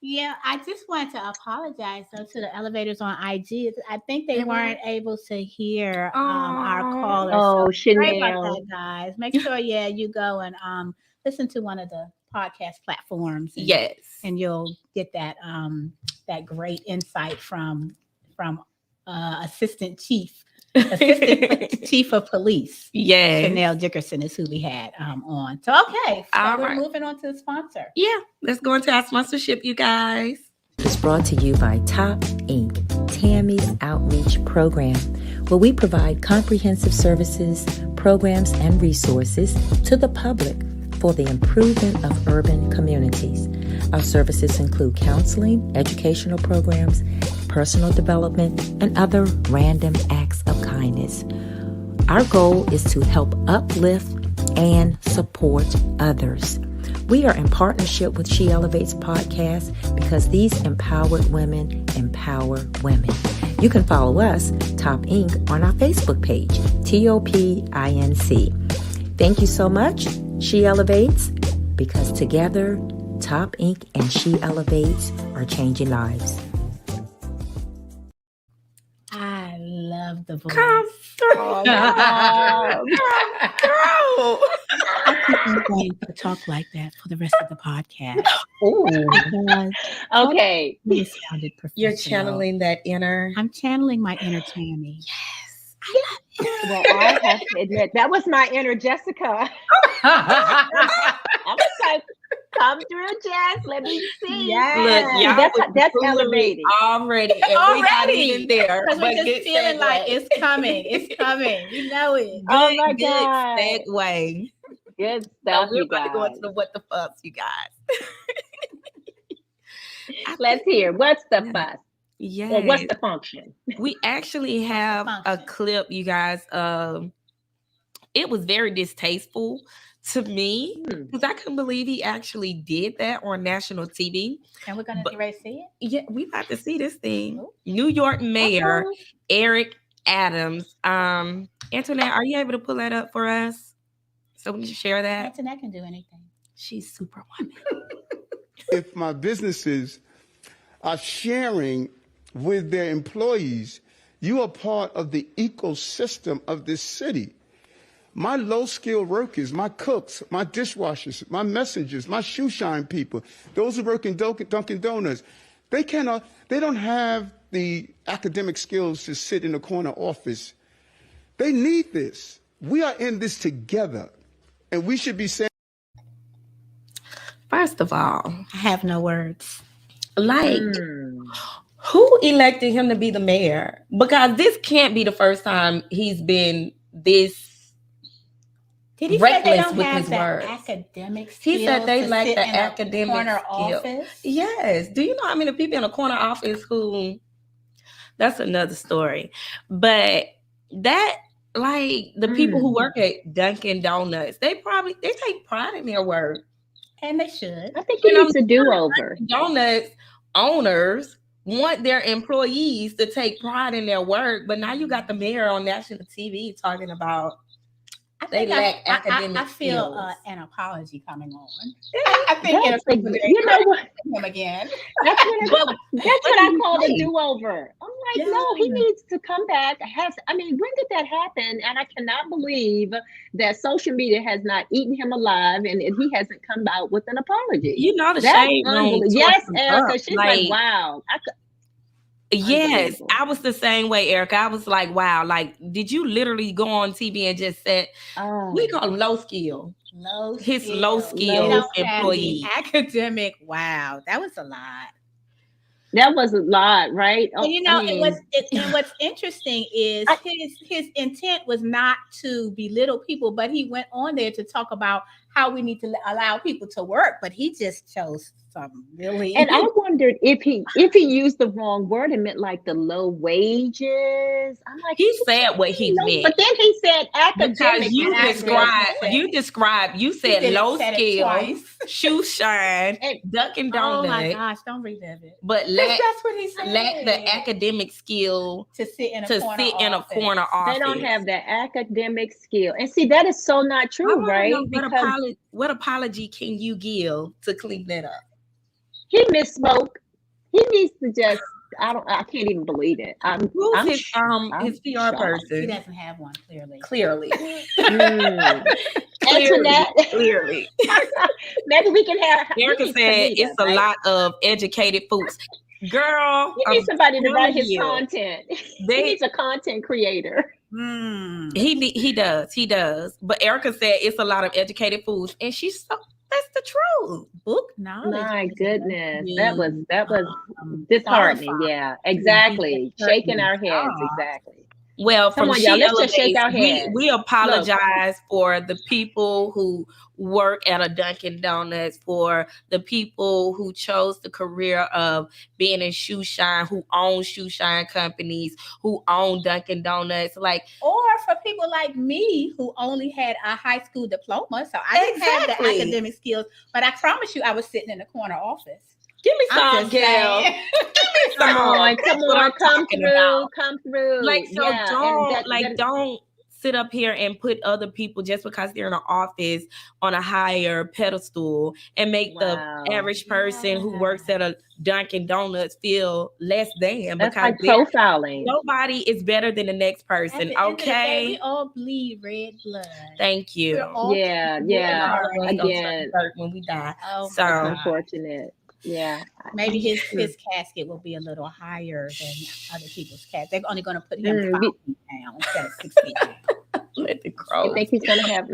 Yeah, I just want to apologize though to the elevators on IG. I think they weren't able to hear our caller. Oh, so sorry about Chanelle. that, guys. Make sure, you go and listen to one of the podcast platforms. And, and you'll get that that great insight from Assistant Chief of Police. Chanelle Dickerson is who we had on. So we're moving on to the sponsor. Yeah, let's go into our sponsorship, you guys. It's brought to you by Top Inc., Tammy's Outreach Program, where we provide comprehensive services, programs, and resources to the public for the improvement of urban communities. Our services include counseling, educational programs, personal development, and other random acts of kindness. Our goal is to help uplift and support others. We are in partnership with She Elevates podcast because these empowered women empower women. You can follow us, Top Inc., on our Facebook page, TOPINC. Thank you so much, She Elevates, because together, Top Inc. and She Elevates are changing lives. I love the voice. Come through. Girl. I think I'm going to talk like that for the rest of the podcast. Okay. It sounded professional. You're channeling that inner. I'm channeling my inner Tammy. Yes. Well, I have to admit, that was my inner Jessica. I was like, come through, Jess. Let me see. Yes. Look, that's elevated. Already. And we're not even there. Because we're just feeling like it's coming. It's coming. You know it. Oh my God. Segue. Good So stuff, we're you about guys. to go into the what the fucks, you guys. Let's hear. What's the fuss? Yeah. Or what's the function? We actually have a clip, you guys. It was very distasteful to me because I couldn't believe he actually did that on national TV. And we're going to get ready to see it? Yeah, we about to see this thing. Ooh. New York Mayor Eric Adams. Antoinette, are you able to pull that up for us so we can share that? Antoinette can do anything. She's Superwoman. If my businesses are sharing with their employees, you are part of the ecosystem of this city. My low-skilled workers, my cooks, my dishwashers, my messengers, my shoe shine people, those who work in Dunkin' Donuts, they don't have the academic skills to sit in a corner office. They need this. We are in this together, and we should be saying. First of all, I have no words. Like, Who elected him to be the mayor? Because this can't be the first time he's been this Did he say they reckless don't with have his the words. academic skills? He said they to lack sit the in academic corner skill. office? Yes. Do you know how many people in a corner office who? That's another story. But that, like, the people who work at Dunkin' Donuts, they take pride in their work. And they should. I think he needs a do-over. Donuts owners want their employees to take pride in their work, but now you got the mayor on national TV talking about they lack academic I feel skills. An apology coming on. I think you know what? Him again. That's what I call a do-over. I'm like, no, he needs to come back. When did that happen? And I cannot believe that social media has not eaten him alive, and he hasn't come out with an apology. You know, the shade room. Yes, Erica. She's like, wow. Yes, I was the same way, Erica. I was like, wow, like, did you literally go on TV and just said, we call him low skill employee. Academic, wow, that was a lot. That was a lot, right? And and what's interesting is his intent was not to belittle people, but he went on there to talk about how we need to allow people to work, but he just chose some really. And I wondered if he used the wrong word and meant like the low wages. I'm like, he said what he meant, but then he said academic. You said low skill, shoe shine, Dunkin' Donuts. Oh my gosh, don't relive it. But that's what he said. Lack the academic skill to sit in a corner office. They don't have the academic skill, and see that is so not true, right? What apology can you give to clean that up? He misspoke. He needs to just. I can't even believe it. Who's his PR person? He doesn't have one. Clearly. Antoinette. Clearly. Maybe we can have. Erica said it's a lot of educated folks. Girl, he needs somebody to write his content. He needs a content creator. He does. But Erica said it's a lot of educated fools, and that's the truth. Book knowledge. My goodness, that was disheartening. Yeah, exactly. Shaking our heads. Exactly. Well, come on, y'all, let's just shake our heads. We apologize for the people who work at a Dunkin' Donuts, for the people who chose the career of being in shoe shine, who own shoe shine companies, who own Dunkin' Donuts, or for people like me who only had a high school diploma, so I didn't have the academic skills. But I promise you, I was sitting in the corner office. Give me some, girl. Come on, come through. Don't sit up here and put other people just because they're in an office on a higher pedestal and make the average person who works at a Dunkin' Donuts feel less than. That's because like profiling. Nobody is better than the next person. Okay, we all bleed red blood. Thank you. Yeah. Again, when we die, so unfortunate. Yeah, maybe his casket will be a little higher than other people's casket. They're only going to put him 5 feet down instead of 6 feet down. Let the crow. I think he's going to have.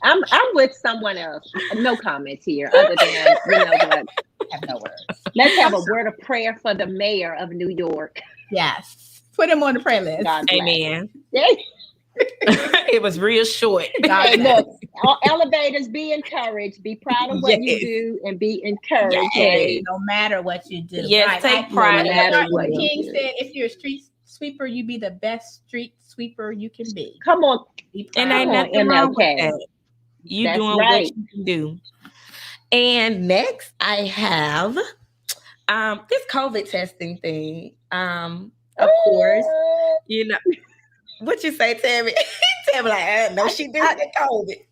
I'm with someone else. No comments here, other than what. Have no words. Let's have a word of prayer for the mayor of New York. Yes, put him on the prayer list. Amen. It was real short. Hey, look, elevators, be encouraged. Be proud of what you do and be encouraged. Yes. No matter what you do. Yes, take pride. Martin King said, if you're a street sweeper, you be the best street sweeper you can be. Come on. And ain't nothing wrong with that. You doing what you can do. And next I have this COVID testing thing. Of course, what you say, Tammy? Tammy, no, she didn't get COVID.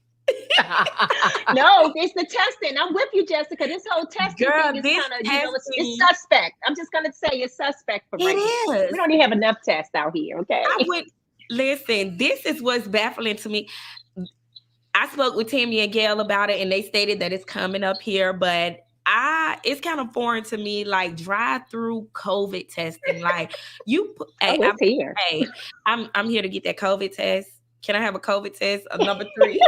No, it's the testing. I'm with you, Jessica. This whole testing thing is kind of, it's suspect. I'm just gonna say it's suspect for right now. We don't even have enough tests out here. Okay. Listen, this is what's baffling to me. I spoke with Tammy and Gail about it, and they stated that it's coming up here, but it's kind of foreign to me, like drive-through COVID testing. Like I'm here to get that COVID test. Can I have a COVID test? Number 3.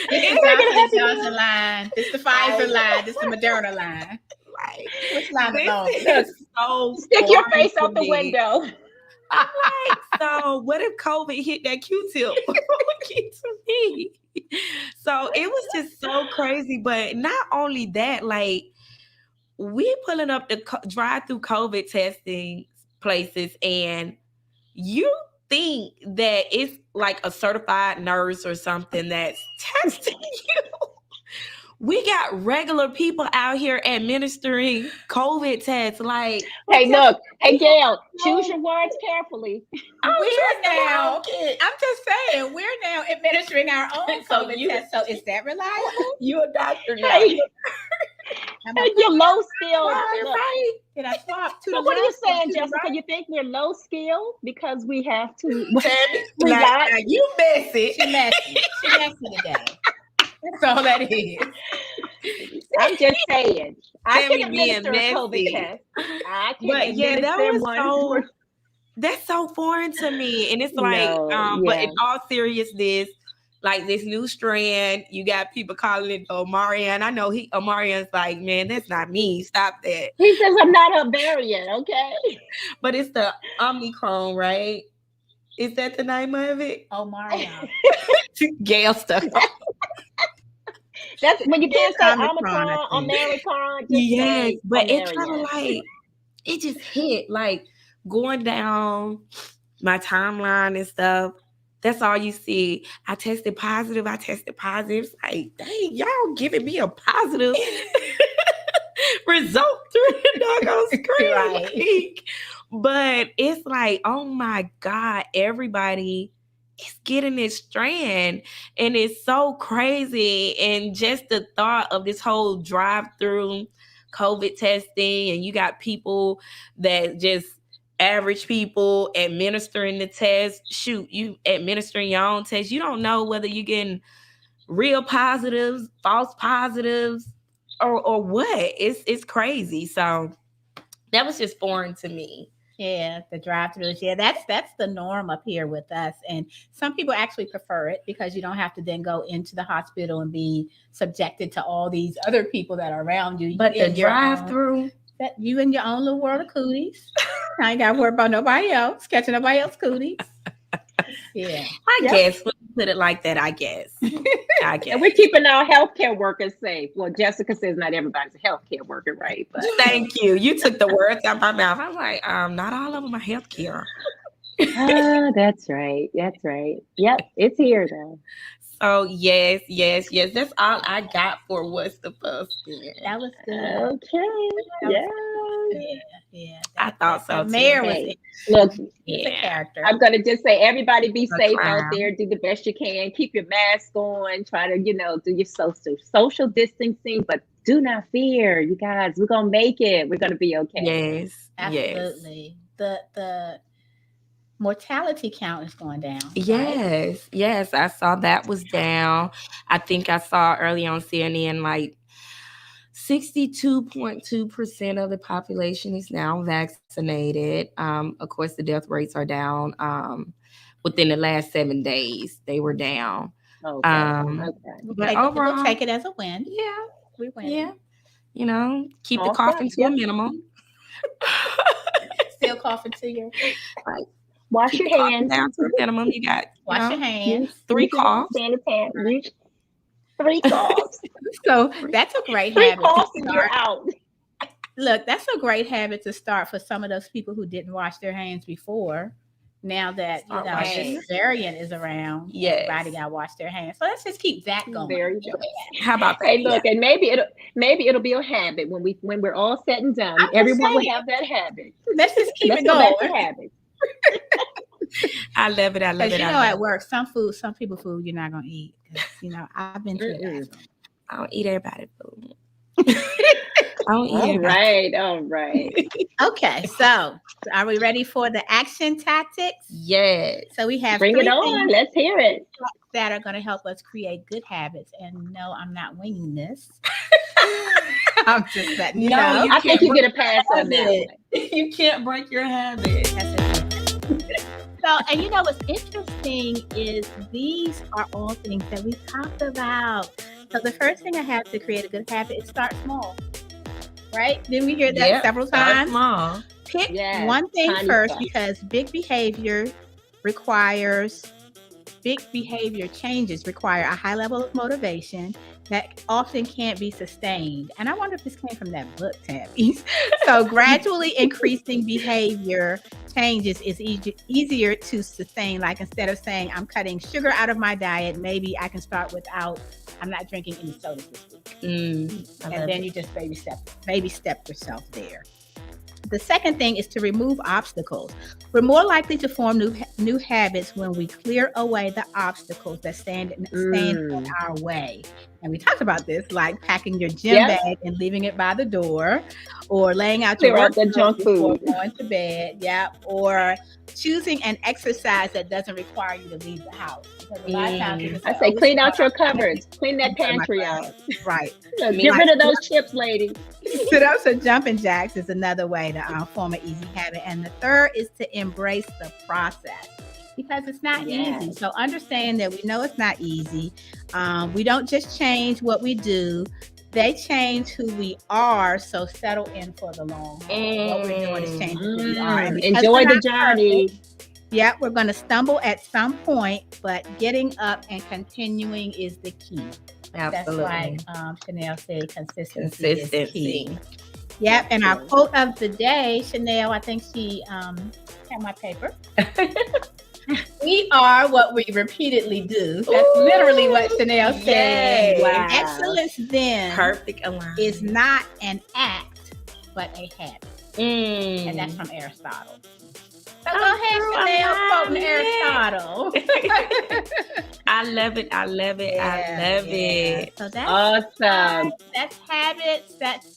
This is the Johnson line. This is the Pfizer line. This is the Moderna line. like, Which line this alone? is so Stick your foreign face to out the me. window. I'm like, so what if COVID hit that Q-tip? To me. So it was just so crazy. But not only that, like, we pulling up the drive-through COVID testing places, and you think that it's like a certified nurse or something that's testing you. We got regular people out here administering COVID tests. Like, Hey, look. Hey, Gail, choose your words carefully. I'm just saying, we're now administering our own COVID test. So is that reliable? You a doctor now. Hey, you're low skill. Right? Did I swap to So the what are you left or saying, to the Jessica? right? You think we're low skill because we have to? Tammy, We like, got- now you messy. She messy. She messy today. That's all that is. I'm just saying. I Tammy can being administer a COVID messy. test. I can But yeah, that administer was one. so. That's so foreign to me, and it's like, but in all seriousness, like this new strand, you got people calling it Omarion. I know Omarion's like, man, that's not me. Stop that. He says I'm not a variant, okay? But it's the Omicron, right? Is that the name of it? Oh, Mario. Gail stuff. That's when you can't say Omicron, I Omicron, think. Americron. Just Yes, say but it kind Omarion. of like, it just hit like going down my timeline and stuff. That's all you see. I tested positive. It's like, dang, y'all giving me a positive result through the doggone screen. Right. Like, but it's like, oh my God, everybody is getting this strand. And it's so crazy. And just the thought of this whole drive-through COVID testing, and you got people that just average people administering the test. Shoot, you administering your own test. You don't know whether you're getting real positives, false positives, or what. It's crazy. So that was just foreign to me. Yeah, the drive-throughs. Yeah, that's the norm up here with us. And some people actually prefer it because you don't have to then go into the hospital and be subjected to all these other people that are around you. But the drive-through, that you in your own little world of cooties. I ain't got to worry about nobody else, catching nobody else cooties. Yeah. I guess. We'll put it like that, I guess. And we're keeping our healthcare workers safe. Well, Jessica says not everybody's a healthcare worker, right? But thank you. You took the words out of my mouth. I'm like, not all of them are healthcare. That's right. That's right. Yep, it's here though. So yes. That's all I got for what's the fuss. That was good. Okay. Yeah. I thought so. The mayor Hey, was look, a character. I'm gonna just say, everybody be safe clown. out there. Do the best you can. Keep your mask on. Try to, do your social distancing, but do not fear, you guys. We're gonna make it. We're gonna be okay. Absolutely. The mortality count is going down. Yes. Right? Yes. I saw that was down. I think I saw early on CNN like 62.2% of the population is now vaccinated. Of course, the death rates are down. Within the last 7 days, they were down. Okay. But overall, we'll take it as a win. Yeah, we win. Yeah, keep the coughing to a minimum. Still coughing to your. Right. Wash your hands down to a minimum. You got wash your hands. 3 coughs. 3 coughs. So that's a great 3 habit. coughs and you're out. Look, that's a great habit to start for some of those people who didn't wash their hands before. Now that this variant is around, everybody got to wash their hands. So let's just keep that going. Very good. How about that? Hey, look, and maybe it'll be a habit when we're all said and done. Everyone will have that habit. Let's just keep it go going. back to habit. I love it. At work, some people food you're not gonna eat. I've been through that. I don't eat everybody's food. All right. Okay, so are we ready for the action tactics? Yes. So we have bring it on. Let's hear it. That are going to help us create good habits. And no, I'm not winging this. I'm just letting you know. I think you get a pass on that. You can't break your habit. So, and what's interesting is these are all things that we talked about. So the first thing I have to create a good habit is start small. right? Didn't we hear that several times? Small. Pick one thing first because big behavior changes require a high level of motivation that often can't be sustained. And I wonder if this came from that book, Tammy. So gradually increasing behavior changes is easier to sustain. Like instead of saying I'm cutting sugar out of my diet, maybe I can start without, I'm not drinking any soda this week. And then you just baby step yourself there. The second thing is to remove obstacles. We're more likely to form new habits when we clear away the obstacles that stand in our way. And we talked about this, like packing your gym bag and leaving it by the door, or laying out your work junk before food, going to bed. Or choosing an exercise that doesn't require you to leave the house. Because a lot of times I say clean out your cupboards, clean that pantry out. Right. Get rid of those chips, lady. Sit-ups or jumping jacks is another way to form an easy habit. And the third is to embrace the process, because it's not easy. So understand that we know it's not easy. We don't just change what we do. They change who we are. So settle in for the long haul. What we're doing is changing who we are. And enjoy the journey. Yeah, we're going to stumble at some point, but getting up and continuing is the key. Absolutely. That's why Chanelle said consistency is key. Yep, and our quote of the day, Chanelle, I think she had my paper. We are what we repeatedly do. That's literally what Chanelle said. Wow. Excellence then Perfect alignment. is not an act, but a habit. And that's from Aristotle. So go ahead, Chanelle, quoting Aristotle. I love it. I love it. I love it. So that's awesome. That's habits. That's,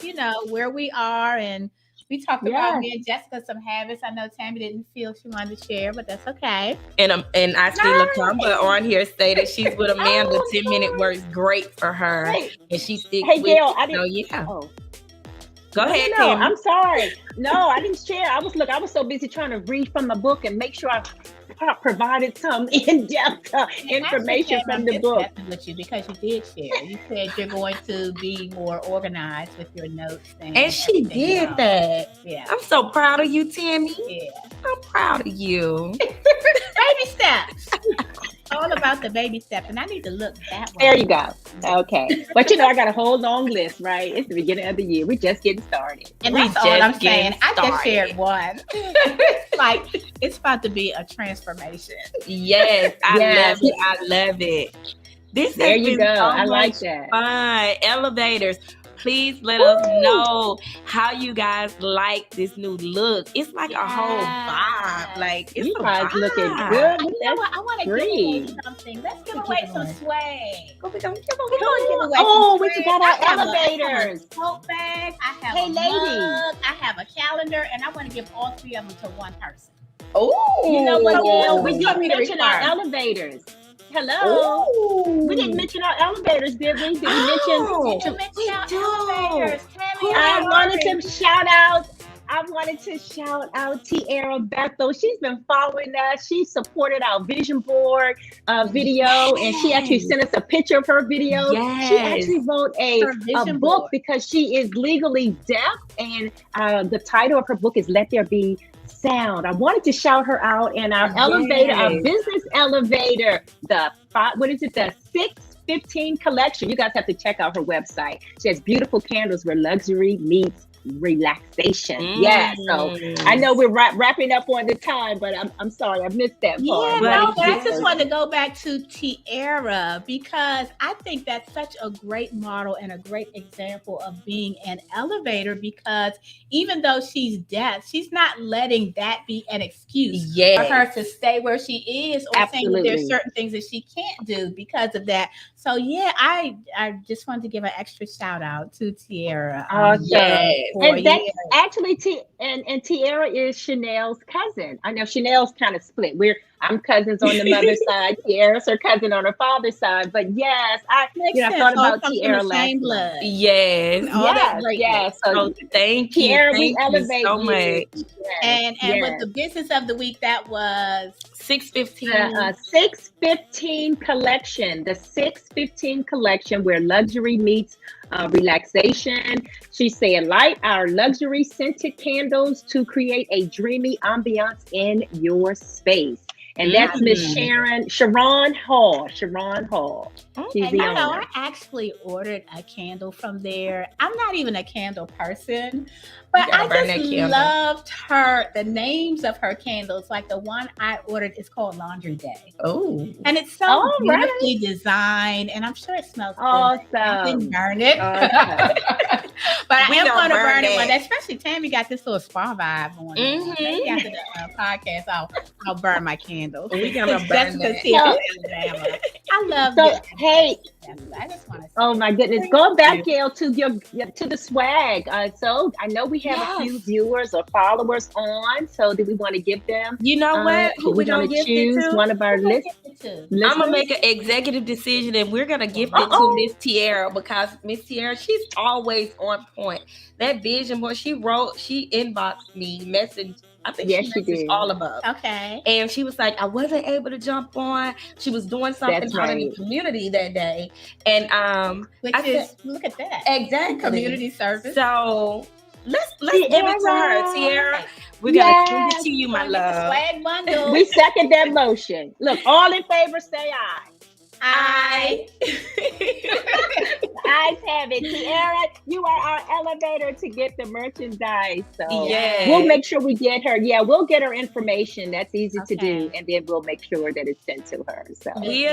where we are. And we talked about me and Jessica some habits. I know Tammy didn't feel she wanted to share, but that's okay. And I see LaComba on here say that she's with Amanda. 10-minute works great for her. And she sticks with Gail, it. Go ahead, No, Tammy. I'm sorry. No, I didn't share. I was so busy trying to read from the book and make sure I provided some in-depth information from the book. With you because you did share. You said you're going to be more organized with your notes. And she did that. Yeah. I'm so proud of you, Tammy. Yeah. I'm proud of you. Baby steps. All about the baby steps, and I need to look that way. There you go. Okay. But I got a whole long list, right? It's the beginning of the year. We're just getting started. And that's all I'm saying. I just shared one. Like, it's about to be a transformation. Yes, I love it. I love it. This there has you been go. so I much like that. fun. Elevators. Please let us know how you guys like this new look. It's like a whole vibe. Like, it's you a guys vibe. looking good. You know what? I want to give away something. Let's give away some swag. We're going to give away we forgot our elevators. Tote bag. I have a lady. mug. I have a calendar, and I want to give all three of them to one person. Oh, you know what, Gail? We You didn't want me to mention our require? elevators. Hello. Ooh. We didn't mention our elevators, did we? Did we mention? Elevators. I wanted to shout out Tiara Bethel. She's been following us. She supported our vision board video, and she actually sent us a picture of her video. Yes. She actually wrote a book board. because she is legally deaf, and the title of her book is Let There Be Sound. I wanted to shout her out, and our elevator, our business elevator, the 615 collection. You guys have to check out her website. She has beautiful candles where luxury meets relaxation. Yeah, so I know we're wrapping up on the time, but I'm sorry I missed that part. Yeah, but I just want to go back to Tiara because I think that's such a great model and a great example of being an elevator, because even though she's deaf, she's not letting that be an excuse for her to stay where she is, or saying that there's certain things that she can't do because of that. So yeah, I just wanted to give an extra shout out to Tiara. And that's actually and Tiara is Chanelle's cousin. I know Chanelle's kind of split. I'm cousins on the mother's side. Tiara's her cousin on her father's side. But yes, I thought about Tiara last night. Yes. All that Yes. So thank you. Tiara, Thank we you elevate so you. much. And with the business of the week, that was 615. 615 collection. The 615 collection where luxury meets relaxation. She said, light our luxury scented candles to create a dreamy ambiance in your space. And that's Miss Sharon Hall. Sharon Hall. She's the owner. I actually ordered a candle from there. I'm not even a candle person, but I just loved the names of her candles. Like the one I ordered is called Laundry Day. Oh. And it's so beautifully designed, and I'm sure it smells awesome. Good. I didn't burn it. Awesome. But I am going to burn it one day. Especially Tammy got this little spa vibe going on. Maybe after the podcast, I'll burn my candles. We're going to burn that. I love it. Hey. I just want to say, oh my goodness. Go back, Gail, to the swag. So I know we have a few viewers or followers on. So do we want to give them? You know what? Who we're going to choose one of our lists? I'm gonna make an executive decision, and we're gonna gift it to Miss Tiara, because Miss Tiara, she's always on point. That vision board, she inboxed me, messaged. I think she did all of us. Okay. And she was like, I wasn't able to jump on. She was doing something out in the community that day. And look at that. Exactly. Community service. So let's give it to her, Tiara. We're gonna give it to you, my love. Swag bundle. We second that motion. Look, all in favor, say aye. Aye. Ayes have it. Tiara, you are our elevator to get the merchandise. So yes. We'll make sure we get her. Yeah, we'll get her information. That's easy to do. And then we'll make sure that it's sent to her. So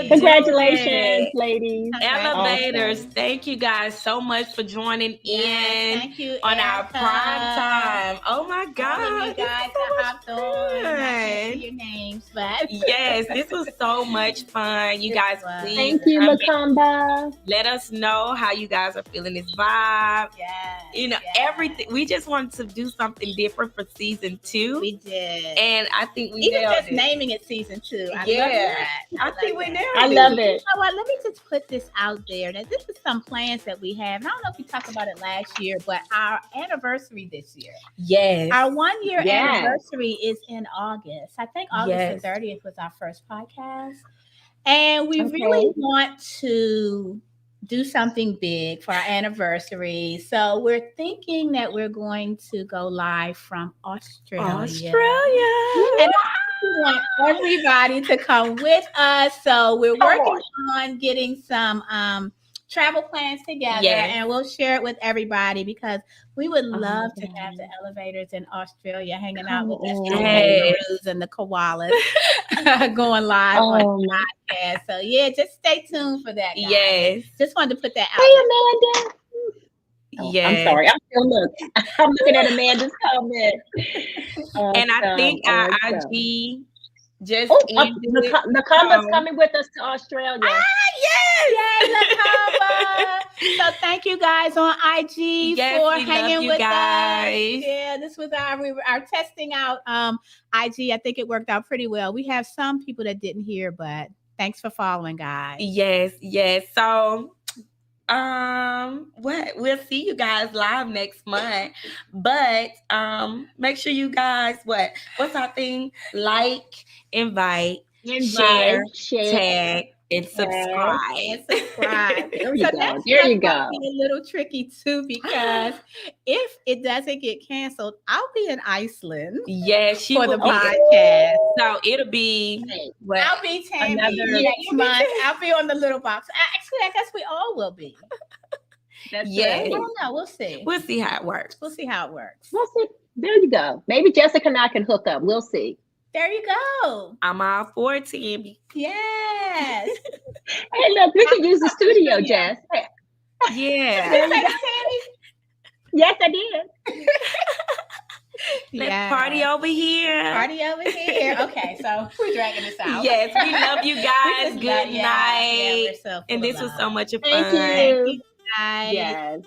congratulations, ladies. Elevators. Awesome. Thank you guys so much for joining in thank you, on our prime time. Oh my God. All of you guys that hopped on. I can't see your names, but yes, this was so much fun. You guys, please. Thank you, Lakamba. Let us know how you guys are feeling this vibe. Yes. Everything. We just wanted to do something different for season 2. We did. And I think we even just naming it season 2. I love that. I think we nailed it. I love it. You know what? Let me just put this out there. Now, this is some plans that we have. And I don't know if we talked about it last year, but our anniversary this year. Yes. Our 1-year anniversary is in August. I think August the 30th was our first podcast. And we really want to do something big for our anniversary. So we're thinking that we're going to go live from Australia. And we want everybody to come with us. So we're working on getting some travel plans together, and we'll share it with everybody, because we would love to have the elevators in Australia hanging out with the kangaroos and the koalas going live on the podcast. So just stay tuned for that, guys. Yes. Just wanted to put that out. Hey, Amanda. I'm sorry. I'm looking at Amanda's comment. And I think our IG just the comments coming with us to Australia. Yay, so thank you guys on IG for hanging with guys. us. Yeah, this was our testing out IG. I think it worked out pretty well. We have some people that didn't hear, but thanks for following, guys. Yes. So we'll see you guys live next month, but make sure you guys what's our thing? Like, invite, share, tag, and subscribe. There you go. There you go. Be a little tricky too, because if it doesn't get canceled, I'll be in Iceland. Yes, for the podcast. So it'll be. I'll be Tammy next month. I'll be on the little box. Actually, I guess we all will be. That's I don't know. We'll see. We'll see how it works. We'll see. There you go. Maybe Jessica and I can hook up. We'll see. There you go. I'm all for it, Tammy. Yes. Hey, look, we can use the studio, Jess. Yeah. Did you say Tammy? Yes, I did. Let's party over here. Okay, so we're dragging this out. Yes, we love you guys. Good night. And this was so much fun. Thank you. Guys. Yes.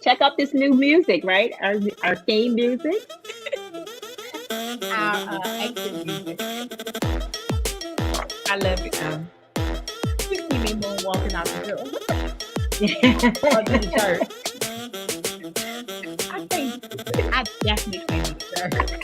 Check out this new music, right? Our theme music. our exit music. I love it. You see me moonwalking out the door. Or to the church. I definitely came to church.